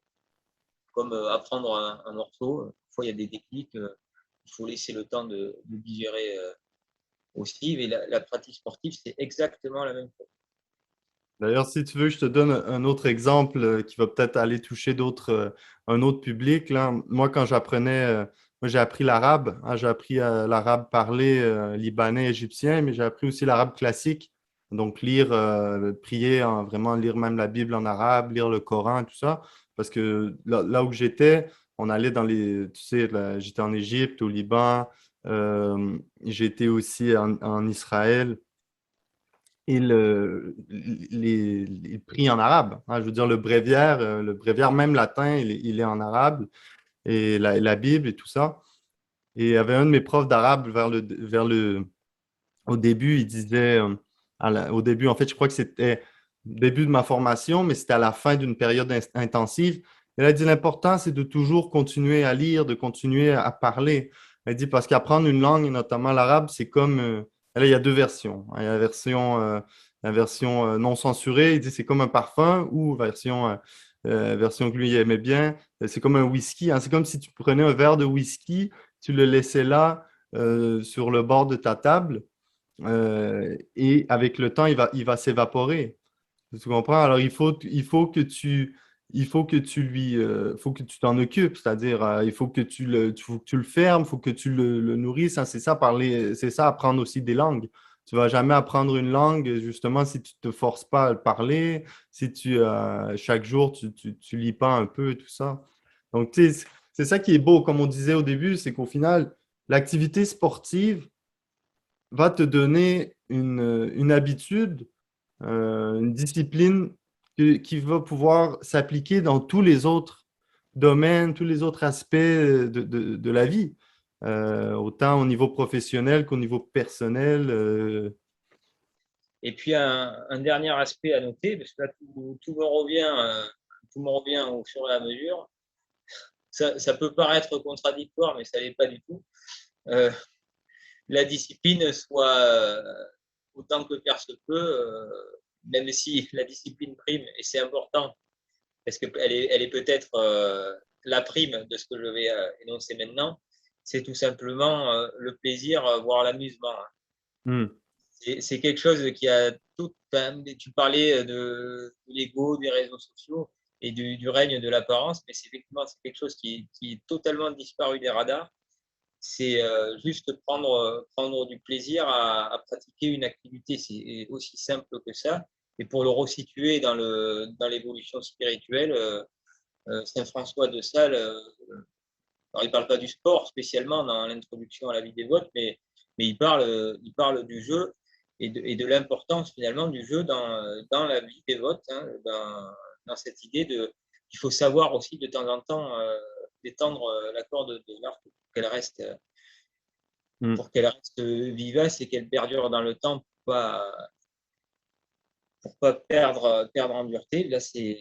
comme apprendre un morceau. Parfois, il y a des techniques, il faut laisser le temps de digérer aussi, mais la pratique sportive, c'est exactement la même chose. D'ailleurs, si tu veux, je te donne un autre exemple qui va peut-être aller toucher un autre public. Là. Moi, quand j'apprenais, moi j'ai appris l'arabe. Hein, j'ai appris l'arabe parlé libanais, égyptien, mais j'ai appris aussi l'arabe classique. Donc, lire, prier, vraiment lire même la Bible en arabe, lire le Coran, tout ça. Parce que là où j'étais, on allait dans tu sais, j'étais en Égypte, au Liban, j'étais aussi en Israël et les prix en arabe. Hein, je veux dire, le bréviaire même latin, il est en arabe, et la Bible et tout ça. Et il y avait un de mes profs d'arabe au début, il disait, au début, en fait, je crois que c'était au début de ma formation, mais c'était à la fin d'une période intensive. Il a dit, l'important, c'est de toujours continuer à lire, de continuer à parler. Il a dit, parce qu'apprendre une langue, et notamment l'arabe, c'est comme, là, il y a deux versions. Hein. Il y a la version non censurée, il dit, c'est comme un parfum, ou version que lui aimait bien, c'est comme un whisky. Hein. C'est comme si tu prenais un verre de whisky, tu le laissais là, sur le bord de ta table. Et avec le temps, il va s'évaporer. Tu comprends? Alors, faut que tu t'en occupes, c'est-à-dire, il faut que tu le fermes, il faut que tu le nourrisses. Hein. C'est ça, parler, c'est ça, apprendre aussi des langues. Tu vas jamais apprendre une langue, justement, si tu te forces pas à le parler, si chaque jour, tu lis pas un peu et tout ça. Donc, tu sais, c'est ça qui est beau, comme on disait au début, c'est qu'au final, l'activité sportive, va te donner une habitude, une discipline qui va pouvoir s'appliquer dans tous les autres domaines, tous les autres aspects de la vie, autant au niveau professionnel qu'au niveau personnel. Et puis, un dernier aspect à noter, parce que là, tout me revient au fur et à mesure. Ça peut paraître contradictoire, mais ça n'est pas du tout. Euh, la discipline soit autant que faire se peut, même si la discipline prime, et c'est important, parce elle est peut-être la prime de ce que je vais énoncer maintenant, c'est tout simplement le plaisir, voire l'amusement. Hmm. C'est quelque chose qui a tout. Tu parlais de l'ego, des réseaux sociaux et du règne de l'apparence, mais c'est effectivement c'est quelque chose qui est totalement disparu des radars. C'est juste prendre du plaisir à pratiquer une activité. C'est aussi simple que ça. Et pour le resituer dans l'évolution spirituelle, Saint François de Sales, alors il ne parle pas du sport spécialement dans l'introduction à la vie dévote, mais il parle du jeu et de l'importance finalement du jeu dans la vie dévote, hein, dans cette idée qu'il faut savoir aussi de temps en temps détendre la corde de l'arc Hmm. pour qu'elle reste vivace et qu'elle perdure dans le temps pour pas perdre en dureté. Là, c'est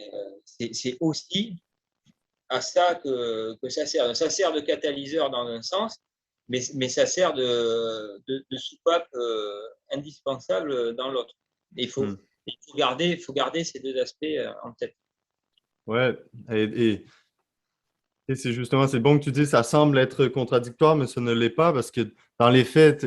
aussi à ça que ça sert. Ça sert de catalyseur dans un sens, mais ça sert de soupape indispensable dans l'autre. Et Hmm. il faut garder ces deux aspects en tête. Ouais, et c'est justement, c'est bon que tu dis, ça semble être contradictoire, mais ce ne l'est pas parce que dans les faits,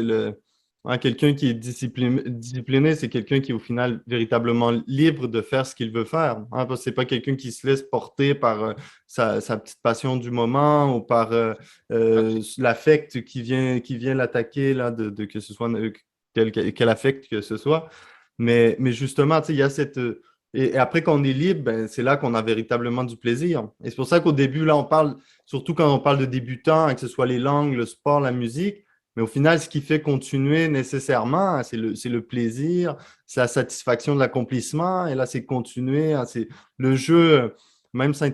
hein, quelqu'un qui est discipliné, c'est quelqu'un qui est au final véritablement libre de faire ce qu'il veut faire. Hein, parce que c'est pas quelqu'un qui se laisse porter par sa petite passion du moment ou par l'affect qui vient l'attaquer, là, que ce soit quel affect que ce soit. Mais justement, tu sais, il y a et après qu'on est libre, ben, c'est là qu'on a véritablement du plaisir. Et c'est pour ça qu'au début, là, on parle, surtout quand on parle de débutants, hein, que ce soit les langues, le sport, la musique, mais au final, ce qui fait continuer nécessairement, hein, c'est le plaisir, c'est la satisfaction de l'accomplissement, et là, c'est continuer, hein, c'est le jeu, même Mais Saint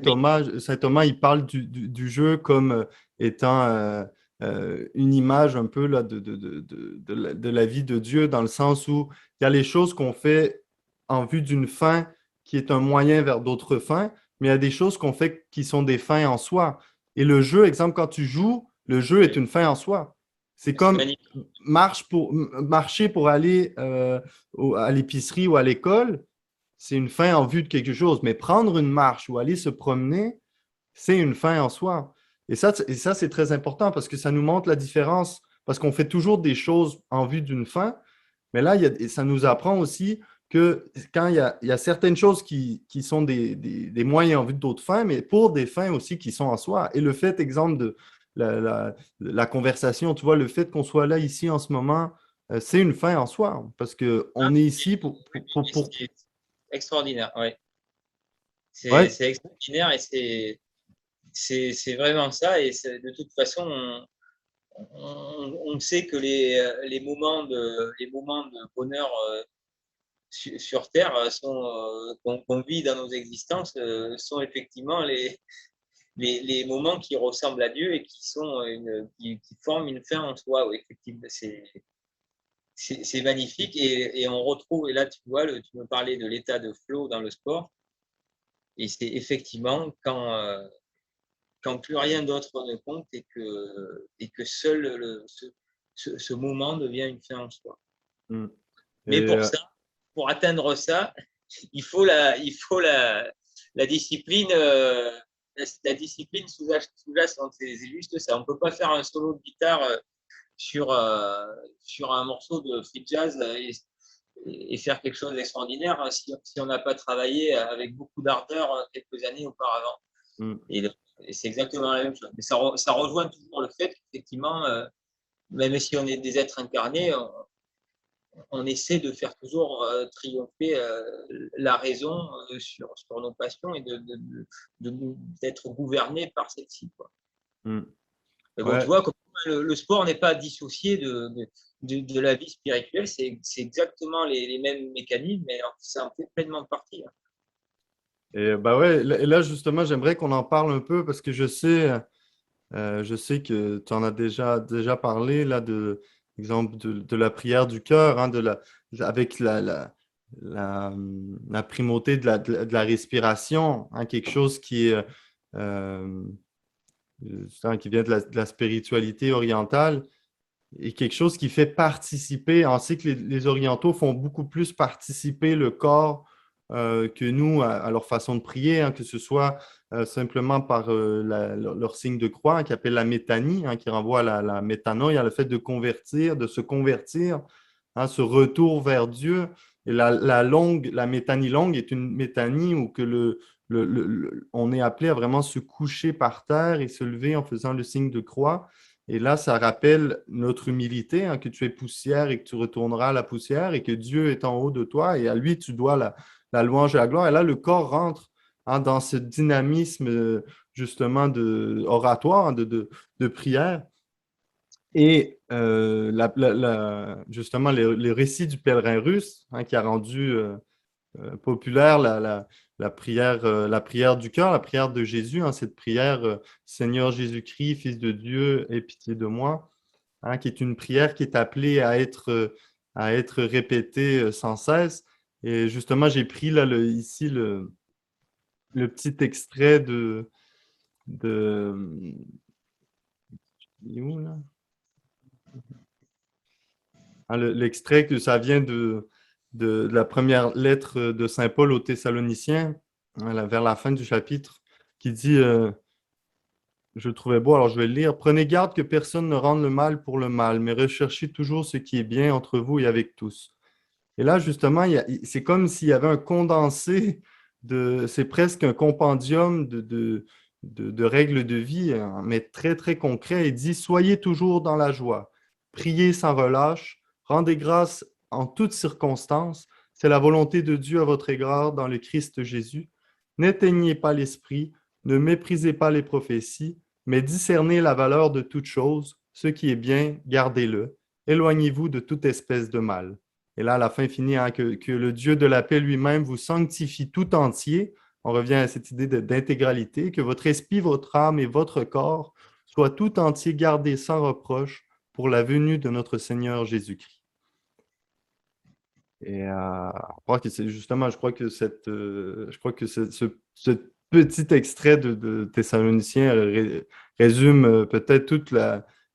Thomas, il parle du jeu comme étant une image un peu là, de la vie de Dieu, dans le sens où il y a les choses qu'on fait en vue d'une fin qui est un moyen vers d'autres fins, mais il y a des choses qu'on fait qui sont des fins en soi. Et le jeu, exemple, quand tu joues, le jeu est une fin en soi. C'est C'est comme magnifique. marcher pour aller à l'épicerie ou à l'école, c'est une fin en vue de quelque chose. Mais prendre une marche ou aller se promener, c'est une fin en soi. Et ça, c'est très important parce que ça nous montre la différence. Parce qu'on fait toujours des choses en vue d'une fin, mais là, ça nous apprend aussi que quand il y a certaines choses qui sont des moyens en vue d'autres fins, mais pour des fins aussi qui sont en soi. Et le fait, exemple, de la conversation, tu vois, le fait qu'on soit là ici en ce moment, c'est une fin en soi, parce Ah, qu'on est ici pour. c'est extraordinaire, ouais. Ouais, C'est extraordinaire et c'est vraiment ça. Et de toute façon, on sait que les moments de bonheur sur Terre qu'on vit dans nos existences sont effectivement les moments qui ressemblent à Dieu et qui forment une fin en soi. Oui, effectivement, c'est magnifique et on retrouve, et là tu vois, tu me parlais de l'état de flow dans le sport, et c'est effectivement quand plus rien d'autre ne compte et que seul ce moment devient une fin en soi. mm. Mais Et, pour atteindre ça, il faut la discipline. La discipline sous-jacente, c'est juste ça. On ne peut pas faire un solo de guitare sur un morceau de free jazz et faire quelque chose d'extraordinaire si on n'a pas travaillé avec beaucoup d'ardeur quelques années auparavant. mm. Et c'est exactement la même chose. Mais ça rejoint toujours le fait qu'effectivement, même si on est des êtres incarnés, on essaie de faire toujours triompher la raison sur nos passions et d'être gouverné par celle-ci. Mm. Mais bon, tu Ouais. vois, comme le sport n'est pas dissocié de la vie spirituelle, c'est exactement les mêmes mécanismes, mais ça en fait pleinement partie. Hein. Et bah ouais, et là justement, j'aimerais qu'on en parle un peu parce que je sais que tu en as déjà parlé là exemple de la prière du cœur, hein, avec la primauté de la respiration, hein, quelque chose euh, qui vient de la spiritualité orientale et quelque chose qui fait participer. On sait que les orientaux font beaucoup plus participer le corps que nous à leur façon de prier, hein, que ce soit simplement par leur signe de croix, hein, qui appelle la métanie, hein, qui renvoie à la métanoïa, le fait de convertir, de se convertir, hein, ce retour vers Dieu. Et la métanie longue est une métanie où que on est appelé à vraiment se coucher par terre et se lever en faisant le signe de croix. Et là, ça rappelle notre humilité, hein, que tu es poussière et que tu retourneras à la poussière et que Dieu est en haut de toi et à lui, tu dois la louange et la gloire. Et là, le corps rentre, hein, dans ce dynamisme justement oratoire, hein, de prière. Et justement, les récits du pèlerin russe, hein, qui a rendu populaire la prière du cœur, la prière de Jésus, hein, cette prière Seigneur Jésus-Christ, Fils de Dieu, aie pitié de moi, hein, qui est une prière qui est appelée à être répétée sans cesse. Et justement, j'ai pris là, ici le petit extrait de. Il est où, là? Hein, l'extrait que ça vient de la première lettre de Saint Paul aux Thessaloniciens, hein, vers la fin du chapitre, qui dit, je le trouvais beau, alors je vais le lire, Prenez garde que personne ne rende le mal pour le mal, mais recherchez toujours ce qui est bien entre vous et avec tous. Et là, justement, c'est comme s'il y avait un condensé c'est presque un compendium de règles de vie, hein, mais très, très concret. Il dit, soyez toujours dans la joie, priez sans relâche, rendez grâce en toutes circonstances. C'est la volonté de Dieu à votre égard dans le Christ Jésus. N'éteignez pas l'esprit, ne méprisez pas les prophéties, mais discernez la valeur de toute chose. Ce qui est bien, gardez-le. Éloignez-vous de toute espèce de mal. Et là, à la fin, finit, hein, que le Dieu de la paix lui-même vous sanctifie tout entier. On revient à cette idée d'intégralité, que votre esprit, votre âme et votre corps soient tout entier gardés sans reproche pour la venue de notre Seigneur Jésus-Christ. Et je crois que c'est justement, ce petit extrait de Thessaloniciens résume peut-être toute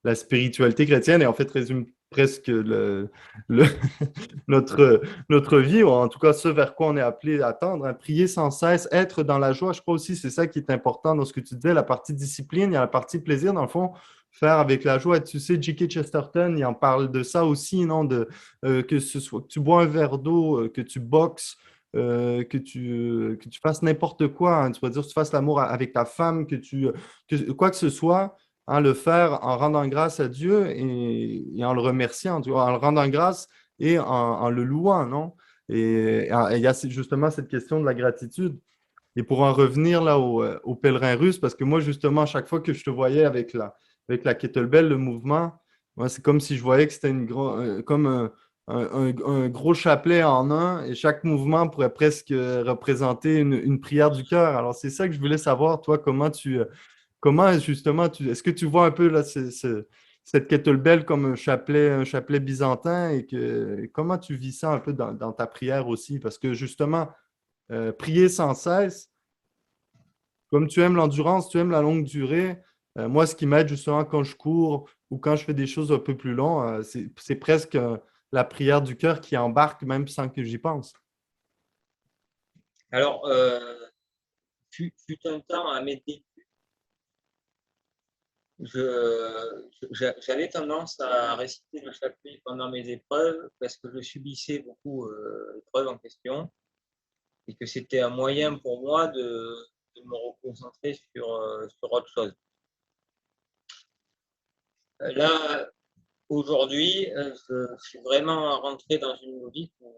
la spiritualité chrétienne et en fait résume presque le- notre vie, ou en tout cas ce vers quoi on est appelé à tendre, hein. Prier sans cesse, être dans la joie. Je crois aussi c'est ça qui est important dans ce que tu disais, la partie discipline, il y a la partie plaisir, dans le fond, faire avec la joie. Et tu sais, J.K. Chesterton, il en parle de ça aussi, non? Que ce soit que tu bois un verre d'eau, que tu boxes, que tu fasses n'importe quoi, hein. Tu vas dire que tu fasses l'amour avec ta femme, quoi que ce soit, hein, le faire en rendant grâce à Dieu et en le remerciant, tu vois, en le rendant grâce et en le louant, non? Et il y a justement cette question de la gratitude. Et pour en revenir là au pèlerin russe, parce que moi, justement, à chaque fois que je te voyais avec la kettlebell, le mouvement, moi, c'est comme si je voyais que c'était comme un gros chapelet en un, et chaque mouvement pourrait presque représenter une prière du cœur. Alors, c'est ça que je voulais savoir, toi, comment justement, est-ce que tu vois un peu là, cette kettlebell comme un chapelet byzantin et comment tu vis ça un peu dans ta prière aussi? Parce que justement, prier sans cesse, comme tu aimes l'endurance, tu aimes la longue durée, moi, ce qui m'aide justement quand je cours ou quand je fais des choses un peu plus longues, c'est presque la prière du cœur qui embarque même sans que j'y pense. Alors, fut un temps à mes débuts, j'avais tendance à réciter le chapelet pendant mes épreuves parce que je subissais beaucoup l'épreuve en question et que c'était un moyen pour moi de me reconcentrer sur autre chose. Là, aujourd'hui, je suis vraiment rentré dans une logique où,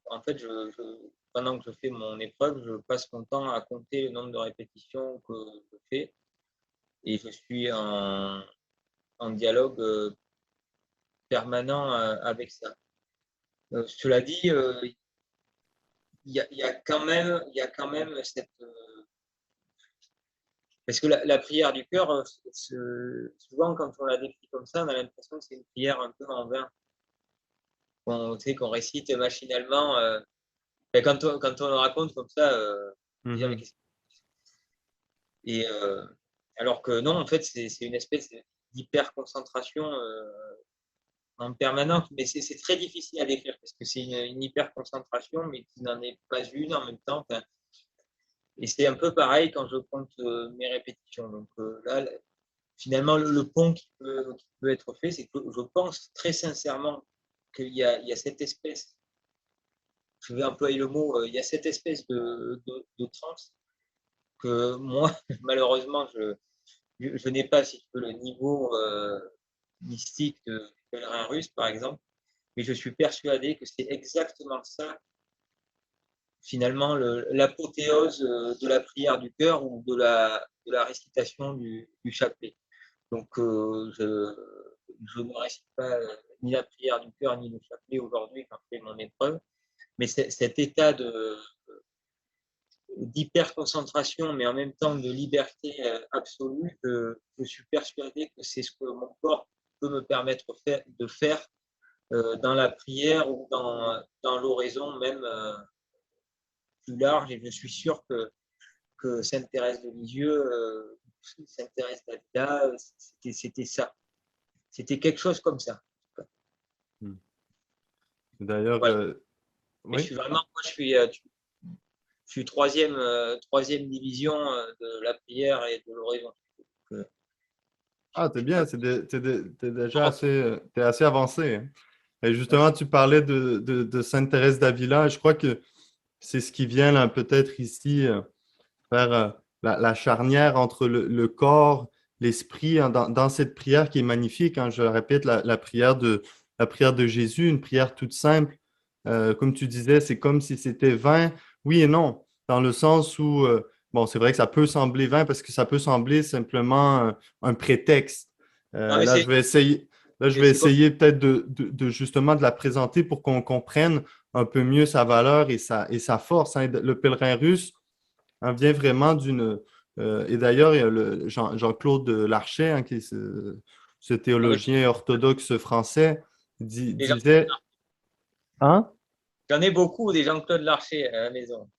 en fait, pendant que je fais mon épreuve, je passe mon temps à compter le nombre de répétitions que je fais et je suis en dialogue permanent avec ça. Cela dit, il y a quand même cette. Parce que la prière du cœur, souvent quand on la décrit comme ça, on a l'impression que c'est une prière un peu en vain, qu'on récite machinalement. Et quand on le raconte comme ça, on dit, ah, mais Mhm. et alors que non, en fait, c'est une espèce d'hyper concentration en permanence, mais c'est très difficile à décrire parce que c'est une hyper concentration, mais qui n'en est pas une en même temps. Enfin, et c'est un peu pareil quand je compte mes répétitions. Donc là, finalement, le pont qui peut être fait, c'est que je pense très sincèrement qu'il y a cette espèce, je vais employer le mot, il y a cette espèce de transe que moi, malheureusement, je n'ai pas, si tu veux, le niveau mystique de pèlerin russe, par exemple, mais je suis persuadé que c'est exactement ça, finalement, l'apothéose de la prière du cœur ou de la récitation du chapelet. Donc, je ne récite pas ni la prière du cœur ni le chapelet aujourd'hui quand je fais mon épreuve, mais cet état d'hyperconcentration, mais en même temps de liberté absolue, je suis persuadé que c'est ce que mon corps peut me permettre de faire dans la prière ou dans l'oraison même plus large. Et je suis sûr que Sainte Thérèse de Lisieux, Sainte Thérèse d'Avila, c'était ça. C'était quelque chose comme ça. Mhm. D'ailleurs, Voilà. Mais je oui. suis vraiment, moi, je suis troisième division de la prière et de l'oraison. Donc, Ah, t'es je bien, t'es déjà t'es assez avancé, hein. Et justement, merci. tu parlais de Sainte Thérèse d'Avila. Je crois que c'est ce qui vient là, peut-être ici faire la charnière entre le corps, l'esprit, hein, dans cette prière qui est magnifique, hein. Je répète, la prière de Jésus, une prière toute simple. Comme tu disais, c'est comme si c'était vain. Oui et non, dans le sens où, bon, c'est vrai que ça peut sembler vain parce que ça peut sembler simplement un prétexte. Non, mais Là, je vais c'est comme essayer peut-être justement de la présenter pour qu'on comprenne un peu mieux sa valeur et sa force, hein. Le pèlerin russe, hein, vient vraiment et d'ailleurs, il y a Jean-Claude Larcher, hein, qui est ce non, mais théologien orthodoxe français, les gens, disait. Hein? j'en ai beaucoup des Jean-Claude Larcher à la maison.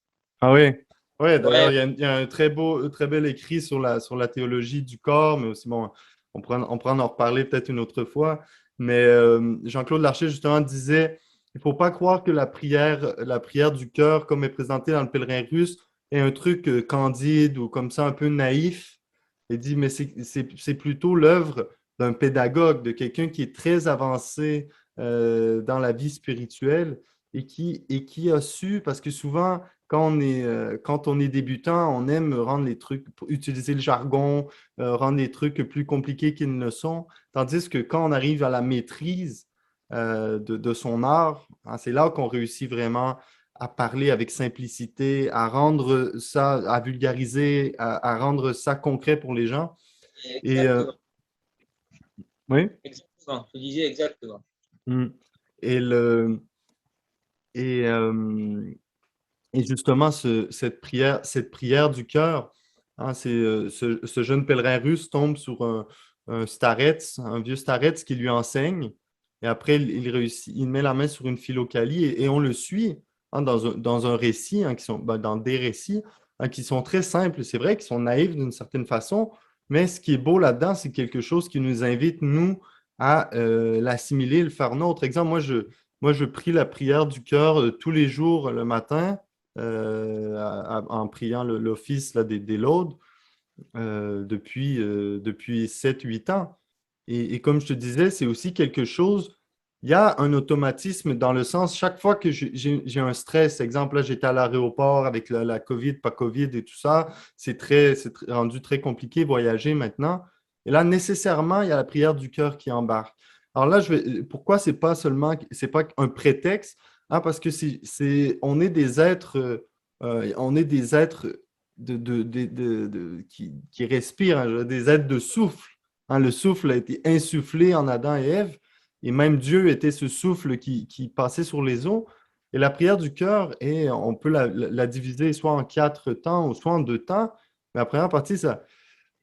Ah oui. Ouais, d'ailleurs, Ouais, il y a un très bel écrit sur la théologie du corps, mais aussi, bon, on pourra en reparler peut-être une autre fois. Mais Jean-Claude Larcher, justement, disait, il ne faut pas croire que la prière du cœur, comme est présentée dans le pèlerin russe, est un truc candide ou comme ça, un peu naïf. Il dit, mais c'est plutôt l'œuvre d'un pédagogue, de quelqu'un qui est très avancé dans la vie spirituelle et qui a su, parce que souvent, quand on est débutant, on aime rendre les trucs, utiliser le jargon, rendre les trucs plus compliqués qu'ils ne sont. Tandis que quand on arrive à la maîtrise de son art, hein, c'est là qu'on réussit vraiment à parler avec simplicité, à rendre ça, à vulgariser, à rendre ça concret pour les gens. Et Exactement. oui. Exactement. Je disais exactement. Mm. Et, le, et, euh, et justement, cette prière du cœur, hein, ce jeune pèlerin russe tombe sur un starets, un vieux starets qui lui enseigne. Et après, il réussit, il met la main sur une philocalie et on le suit hein, dans un récit, hein, dans des récits hein, qui sont très simples. C'est vrai qu'ils sont naïfs d'une certaine façon, mais ce qui est beau là-dedans, c'est quelque chose qui nous invite, nous, à l'assimiler, le faire nôtre. Exemple, moi, je prie la prière du cœur tous les jours le matin en priant l'office là, des laudes depuis 7-8 ans. Et comme je te disais, c'est aussi quelque chose, il y a un automatisme dans le sens, chaque fois que j'ai un stress, exemple, là, j'étais à l'aéroport avec la COVID, pas COVID et tout ça, rendu très compliqué voyager maintenant. Et là, nécessairement, il y a la prière du cœur qui embarque. Alors là, pourquoi c'est pas un prétexte, hein, parce que on est des êtres qui respirent, hein, des êtres de souffle. Hein, le souffle a été insufflé en Adam et Ève, et même Dieu était ce souffle qui passait sur les eaux. Et la prière du cœur, on peut la diviser soit en 4 temps ou soit en 2 temps. Mais la première partie, ça,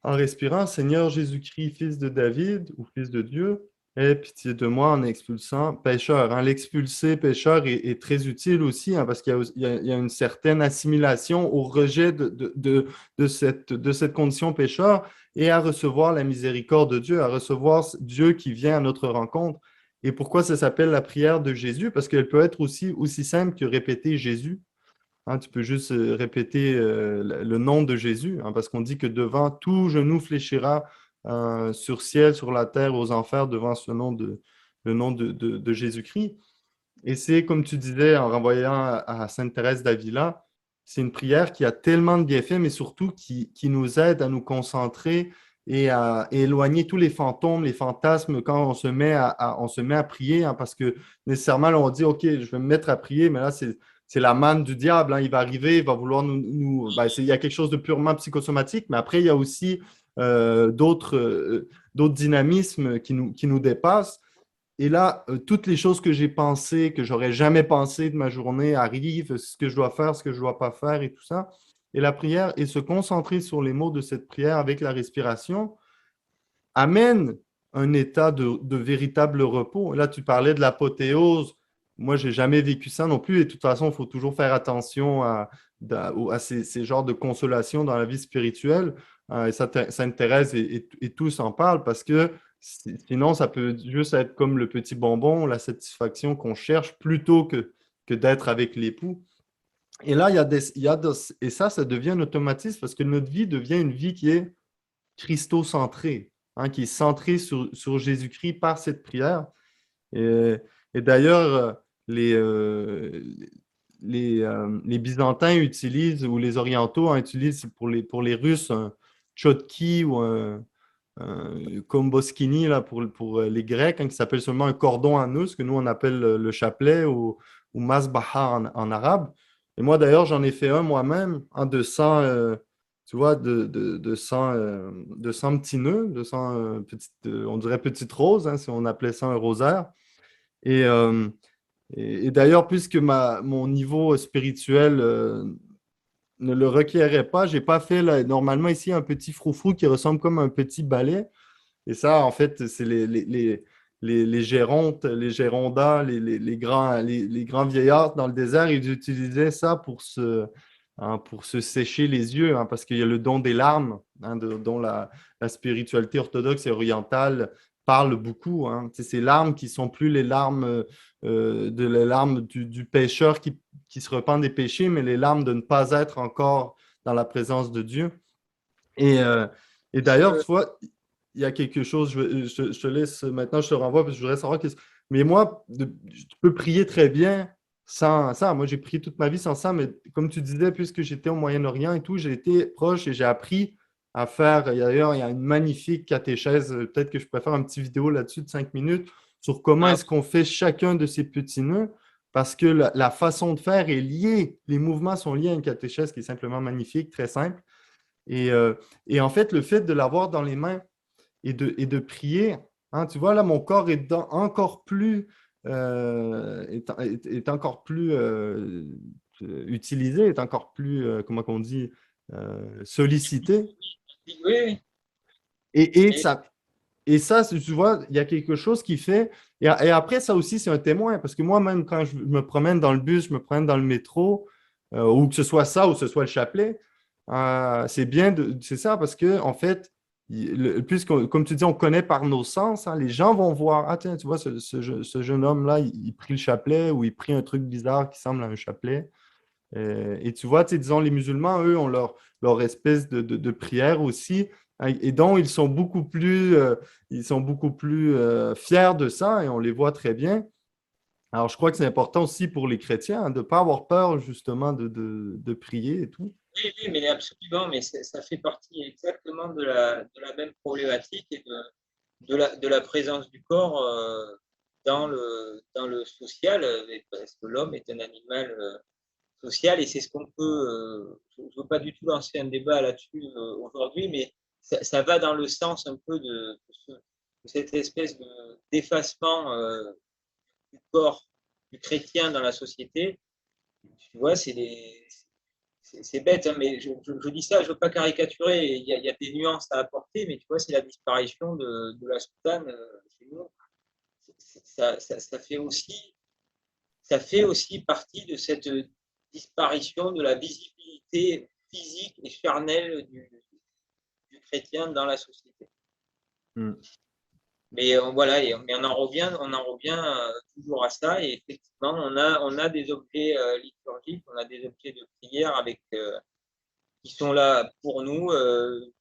en respirant, Seigneur Jésus-Christ, fils de David ou fils de Dieu, aie pitié de moi en expulsant pécheur. Hein. L'expulser pécheur est très utile aussi hein, parce qu'il y a une certaine assimilation au rejet de cette condition pécheur et à recevoir la miséricorde de Dieu, à recevoir Dieu qui vient à notre rencontre. Et pourquoi ça s'appelle la prière de Jésus? Parce qu'elle peut être aussi simple que répéter Jésus. Hein, tu peux juste répéter le nom de Jésus, hein, parce qu'on dit que devant tout genou fléchira sur ciel, sur la terre, aux enfers, devant le nom de Jésus-Christ. Et c'est comme tu disais en renvoyant à Sainte Thérèse d'Avila, c'est une prière qui a tellement de bienfaits, mais surtout qui nous aide à nous concentrer et à éloigner tous les fantômes, les fantasmes quand on se met à prier, hein, parce que nécessairement, là, on dit, OK, je vais me mettre à prier, mais là, c'est la manne du diable, hein, il va arriver, il va vouloir il y a quelque chose de purement psychosomatique, mais après, il y a aussi d'autres dynamismes qui nous dépassent. Et là, toutes les choses que j'ai pensées, que j'aurais jamais pensé de ma journée arrivent, ce que je dois faire, ce que je ne dois pas faire et tout ça. Et la prière, et se concentrer sur les mots de cette prière avec la respiration, amène un état de véritable repos. Là, tu parlais de l'apothéose. Moi, je n'ai jamais vécu ça non plus. Et de toute façon, il faut toujours faire attention à ces genres de consolation dans la vie spirituelle. Et Sainte Thérèse et tous en parlent parce que sinon, ça peut juste être comme le petit bonbon, la satisfaction qu'on cherche plutôt que d'être avec l'époux. Et là, et ça devient un automatisme parce que notre vie devient une vie qui est christocentrée, hein, qui est centrée sur Jésus-Christ par cette prière. Et, et d'ailleurs, les Byzantins utilisent, ou les Orientaux hein, utilisent pour les Russes un tchotki ou un komboskini là, pour les Grecs, hein, qui s'appelle seulement un cordon à nœuds, ce que nous on appelle le chapelet ou masbaha en arabe. Et moi d'ailleurs, j'en ai fait un moi-même en de 100, tu vois, de 100 petits nœuds, on dirait petite rose, hein, si on appelait ça un rosaire. Et, euh, et d'ailleurs, puisque mon niveau spirituel ne le requérait pas, j'ai pas fait normalement ici un petit froufrou qui ressemble comme un petit balai. Et ça, en fait, c'est les gérontes, les gérondats, les grands vieillards dans le désert, ils utilisaient ça hein, pour se sécher les yeux, hein, parce qu'il y a le don des larmes, hein, dont la spiritualité orthodoxe et orientale parle beaucoup, hein. Ces larmes qui sont plus les larmes, les larmes du pécheur qui se repent des péchés, mais les larmes de ne pas être encore dans la présence de Dieu. Et, euh, et d'ailleurs, Je- tu vois, il y a quelque chose, je te laisse maintenant, je te renvoie parce que je voudrais savoir. Mais moi, je peux prier très bien sans ça. Moi, j'ai prié toute ma vie sans ça, mais comme tu disais, puisque j'étais au Moyen-Orient et tout, j'ai été proche et j'ai appris à faire. D'ailleurs, il y a une magnifique catéchèse. Peut-être que je pourrais faire une petite vidéo là-dessus de 5 minutes sur comment ah, est-ce qu'on fait chacun de ces petits nœuds. Parce que la façon de faire est liée, les mouvements sont liés à une catéchèse qui est simplement magnifique, très simple. Et, euh, et en fait, le fait de l'avoir dans les mains et de prier, hein, tu vois, là, mon corps encore plus, est encore plus utilisé, est encore plus, comment on dit, sollicité. oui, oui. Et, et Et, ça, et ça, tu vois, il y a quelque chose qui fait. Et après, ça aussi, c'est un témoin. Parce que moi, même quand je me promène dans le bus, je me promène dans le métro, ou que ce soit ça, ou que ce soit le chapelet, c'est bien, c'est ça, parce que, en fait, puisque, comme tu dis, on connaît par nos sens, hein, les gens vont voir, ah tiens, tu vois, ce jeune homme-là, il prit le chapelet, ou il prit un truc bizarre qui semble à un chapelet. Et tu vois, tu sais, disons, les musulmans, eux, ont leur espèce de prière aussi, hein, et donc ils sont beaucoup plus fiers de ça, et on les voit très bien. Alors, je crois que c'est important aussi pour les chrétiens, hein, de ne pas avoir peur, justement, de prier et tout. oui, oui, mais absolument, mais ça fait partie exactement de la même problématique et de la présence du corps dans le social, parce que l'homme est un animal social et c'est ce qu'on peut. Je ne veux pas du tout lancer un débat là-dessus aujourd'hui, mais ça va dans le sens un peu de cette espèce d'effacement du corps du chrétien dans la société. Tu vois, c'est bête, hein, mais je dis ça, je ne veux pas caricaturer, il y a des nuances à apporter, mais tu vois, c'est la disparition de la soutane chez nous. Ça ça fait aussi partie de cette disparition de la visibilité physique et charnelle du chrétien dans la société. Mm. Mais voilà, mais on en revient toujours à ça. Et effectivement, on a des objets liturgiques, on a des objets de prière qui sont là pour nous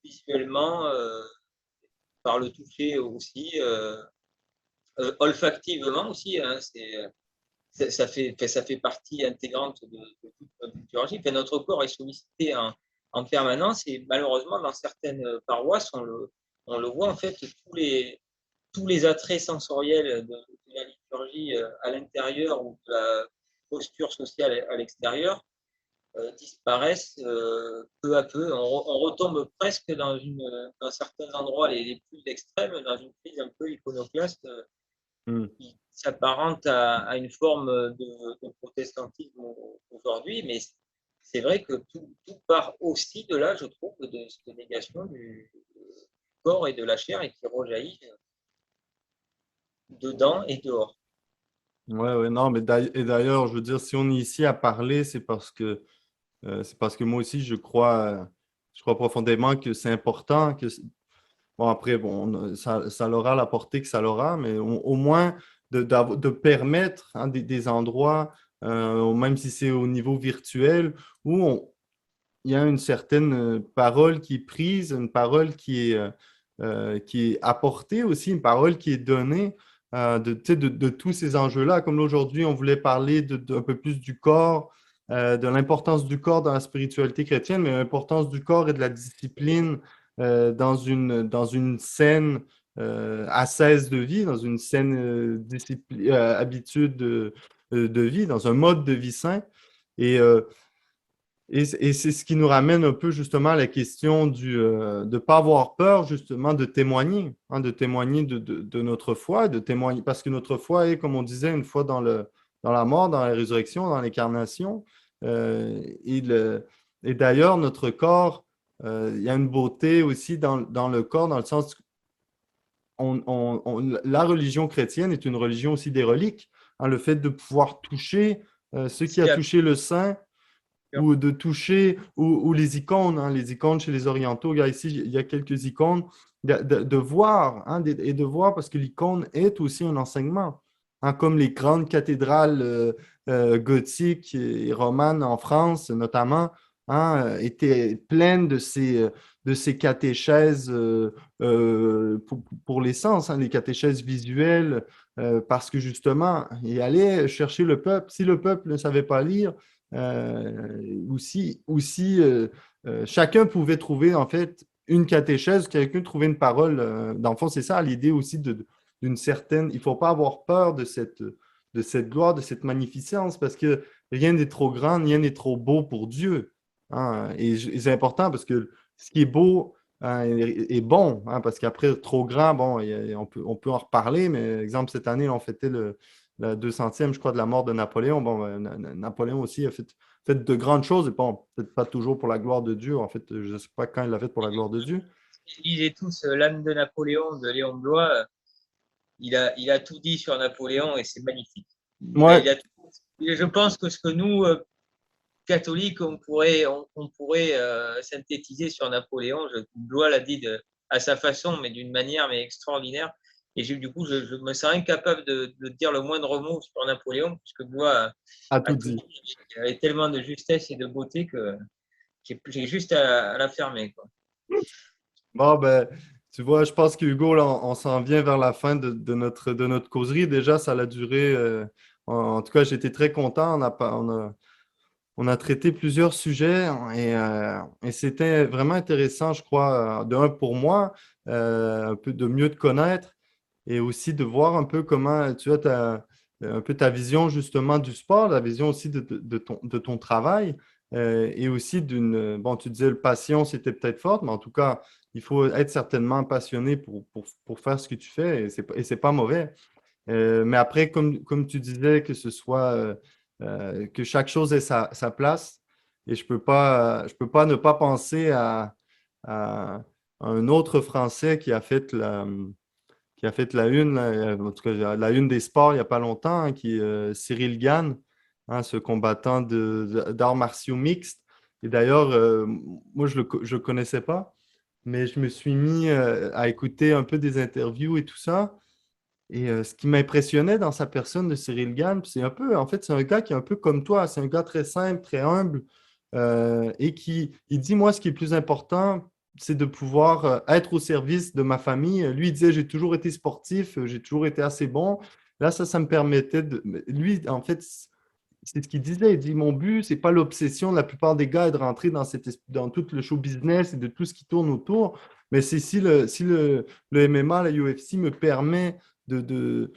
visuellement, par le toucher aussi, olfactivement aussi. Hein, ça fait partie intégrante de toute notre liturgie. Enfin, notre corps est sollicité en permanence et malheureusement, dans certaines paroisses, on le voit en fait, tous les attraits sensoriels de la liturgie à l'intérieur ou de la posture sociale à l'extérieur disparaissent peu à peu. On retombe presque dans certains endroits les plus extrêmes, dans une crise un peu iconoclaste Mm. qui s'apparente à une forme de protestantisme aujourd'hui, mais c'est vrai que tout part aussi de là, je trouve, de cette négation du corps et de la chair et qui rejaillit dedans et dehors. Ouais, ouais, non, mais d'ailleurs, je veux dire, si on est ici à parler, c'est parce que moi aussi, je crois profondément que c'est important que. Bon, après, bon, ça aura la portée que ça l'aura, mais au moins de permettre, hein, des endroits, même si c'est au niveau virtuel, où il y a une certaine parole qui est prise, une parole qui est apportée aussi, une parole qui est donnée, tu sais, de tous ces enjeux-là. Comme là, aujourd'hui, on voulait parler un peu plus du corps, de l'importance du corps dans la spiritualité chrétienne, mais l'importance du corps et de la discipline dans une saine ascèse de vie, dans une saine habitude de vie, dans un mode de vie sain. Et, et c'est ce qui nous ramène un peu justement à la question de ne pas avoir peur justement de témoigner, hein, de témoigner de notre foi, de témoigner, parce que notre foi est, comme on disait, une foi dans la mort, dans la résurrection, dans l'incarnation. Et, et d'ailleurs, notre corps, il y a une beauté aussi dans le corps, dans le sens que la religion chrétienne est une religion aussi des reliques, hein, le fait de pouvoir toucher ce qui a C'est touché le saint ou de toucher, ou les icônes, hein, les icônes chez les orientaux. Regarde ici, il y a quelques icônes, de voir, hein, et de voir parce que l'icône est aussi un enseignement. Hein, comme les grandes cathédrales gothiques et romanes en France, notamment, hein, étaient pleines de ces catéchèses pour les sens, hein, les catéchèses visuelles, parce que justement, il allait chercher le peuple. Si le peuple ne savait pas lire, chacun pouvait trouver en fait une catéchèse, quelqu'un trouvait une parole. Dans le fond, c'est ça l'idée aussi d'une certaine. Il ne faut pas avoir peur de cette gloire, de cette magnificence, parce que rien n'est trop grand, rien n'est trop beau pour Dieu. Hein. Et c'est important parce que ce qui est beau hein, est bon, hein, parce qu'après, trop grand, bon, on peut en reparler, mais exemple, cette année, on fêtait la 200e, je crois, de la mort de Napoléon. Bon, Napoléon aussi a fait de grandes choses, et bon, peut-être pas toujours pour la gloire de Dieu. En fait, je ne sais pas quand il l'a fait pour la gloire de Dieu. Lisez tous L'âme de Napoléon de Léon Bloy. Il a tout dit sur Napoléon et c'est magnifique. Ouais, Je pense que ce que nous, catholiques, on pourrait synthétiser sur Napoléon, Bloy l'a dit à sa façon, mais d'une manière mais extraordinaire. Et du coup, je me sens incapable de dire le moindre mot sur Napoléon, puisque Bloy a a tout tout dit. dit. Il avait tellement de justesse et de beauté que j'ai juste à la fermer, quoi. Bon, ben, tu vois, je pense que Hugo, là, on s'en vient vers la fin de notre causerie. Déjà, ça a duré. En tout cas, j'étais très content. On a traité plusieurs sujets et c'était vraiment intéressant, je crois, d'un pour moi, un peu de mieux te connaître et aussi de voir un peu comment tu as un peu ta vision justement du sport, la vision aussi de ton travail et aussi bon, tu disais le passion, c'était peut-être forte, mais en tout cas, il faut être certainement passionné pour faire ce que tu fais et c'est pas mauvais. Mais après, comme tu disais, que ce soit que chaque chose ait sa place. Et je peux pas ne pas penser à un autre Français qui a fait la une, là, en tout cas la une des sports il n'y a pas longtemps, hein, qui est Cyril Gane, hein, ce combattant d'arts martiaux mixtes. Et d'ailleurs, moi, je ne le connaissais pas, mais je me suis mis à écouter un peu des interviews et tout ça. Et ce qui m'impressionnait dans sa personne de Cyril Gann, c'est un peu, en fait, c'est un gars qui est un peu comme toi. C'est un gars très simple, très humble, et il dit, moi, ce qui est le plus important, c'est de pouvoir être au service de ma famille. Lui, il disait, j'ai toujours été sportif, j'ai toujours été assez bon. Là, ça me permettait de. Lui, en fait, c'est ce qu'il disait. Il dit, mon but, c'est pas l'obsession de la plupart des gars de rentrer dans tout le show business et de tout ce qui tourne autour, mais c'est si le MMA, la UFC me permet de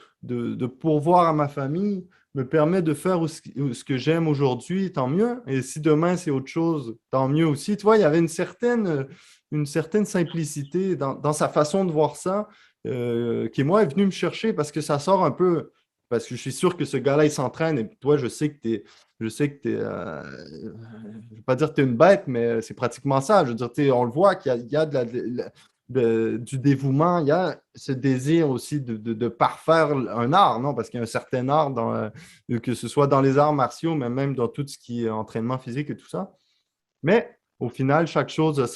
pourvoir à ma famille, me permet de faire ce que j'aime aujourd'hui, tant mieux. Et si demain c'est autre chose, tant mieux aussi. Tu vois, il y avait une certaine simplicité dans sa façon de voir ça, qui, moi, est venu me chercher parce que ça sort un peu. Parce que je suis sûr que ce gars-là, il s'entraîne et toi, je sais que tu es, je ne vais pas dire que tu es une bête, mais c'est pratiquement ça. Je veux dire, on le voit qu'il y a du dévouement, il y a ce désir aussi de parfaire un art, non? Parce qu'il y a un certain art, que ce soit dans les arts martiaux, mais même dans tout ce qui est entraînement physique et tout ça. Mais au final, chaque chose a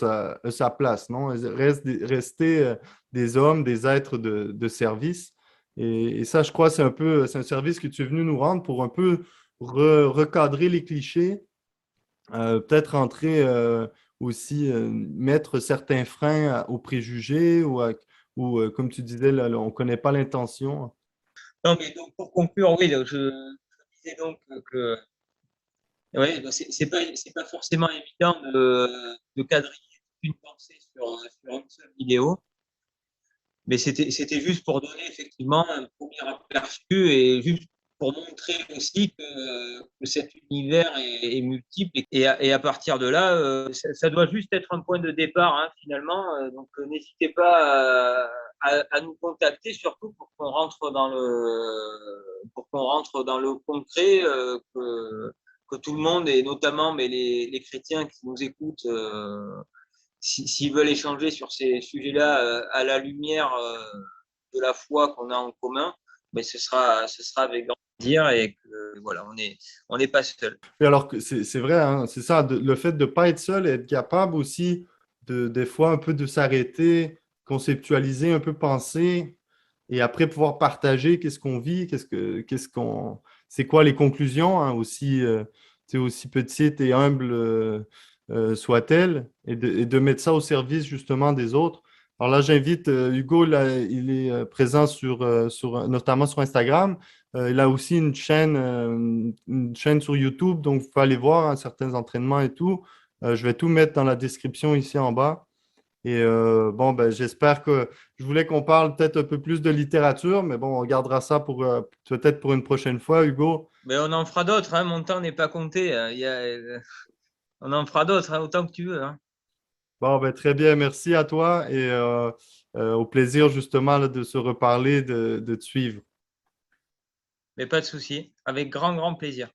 sa place, non? Rester des hommes, des êtres de service. Et ça, je crois, c'est un service que tu es venu nous rendre pour un peu recadrer les clichés, peut-être rentrer aussi, mettre certains freins aux préjugés ou comme tu disais, là, on ne connaît pas l'intention. Non, mais donc pour conclure, oui, je disais donc que ouais, bah, c'est pas forcément évident de quadriller une pensée sur une seule vidéo, mais c'était juste pour donner effectivement un premier aperçu et juste pour montrer aussi que cet univers est multiple et à partir de là, ça doit juste être un point de départ hein, finalement. Donc n'hésitez pas à nous contacter, surtout pour qu'on rentre dans le concret, que tout le monde et notamment mais les chrétiens qui nous écoutent s'ils veulent échanger sur ces sujets-là à la lumière de la foi qu'on a en commun, mais ce sera avec grand dire et que voilà, on n'est pas seul. Et alors que c'est vrai, hein, c'est ça, le fait de ne pas être seul et être capable aussi de, des fois, un peu de s'arrêter, conceptualiser, un peu penser, et après pouvoir partager qu'est-ce qu'on vit, c'est quoi les conclusions, hein, aussi, tu sais, aussi petites et humbles soient-elles, et de mettre ça au service justement des autres. Alors là, j'invite Hugo, là, il est présent notamment sur Instagram. Il a aussi une chaîne sur YouTube, donc vous pouvez aller voir, hein, certains entraînements et tout. Je vais tout mettre dans la description ici en bas. Et bon, ben, j'espère que je voulais qu'on parle peut-être un peu plus de littérature, mais bon, on gardera ça pour peut-être pour une prochaine fois, Hugo. Mais on en fera d'autres, hein, mon temps n'est pas compté. On en fera d'autres, hein, autant que tu veux. Hein. Bon, ben, très bien, merci à toi et au plaisir justement là, de se reparler, de te suivre. Mais pas de souci, avec grand, grand plaisir.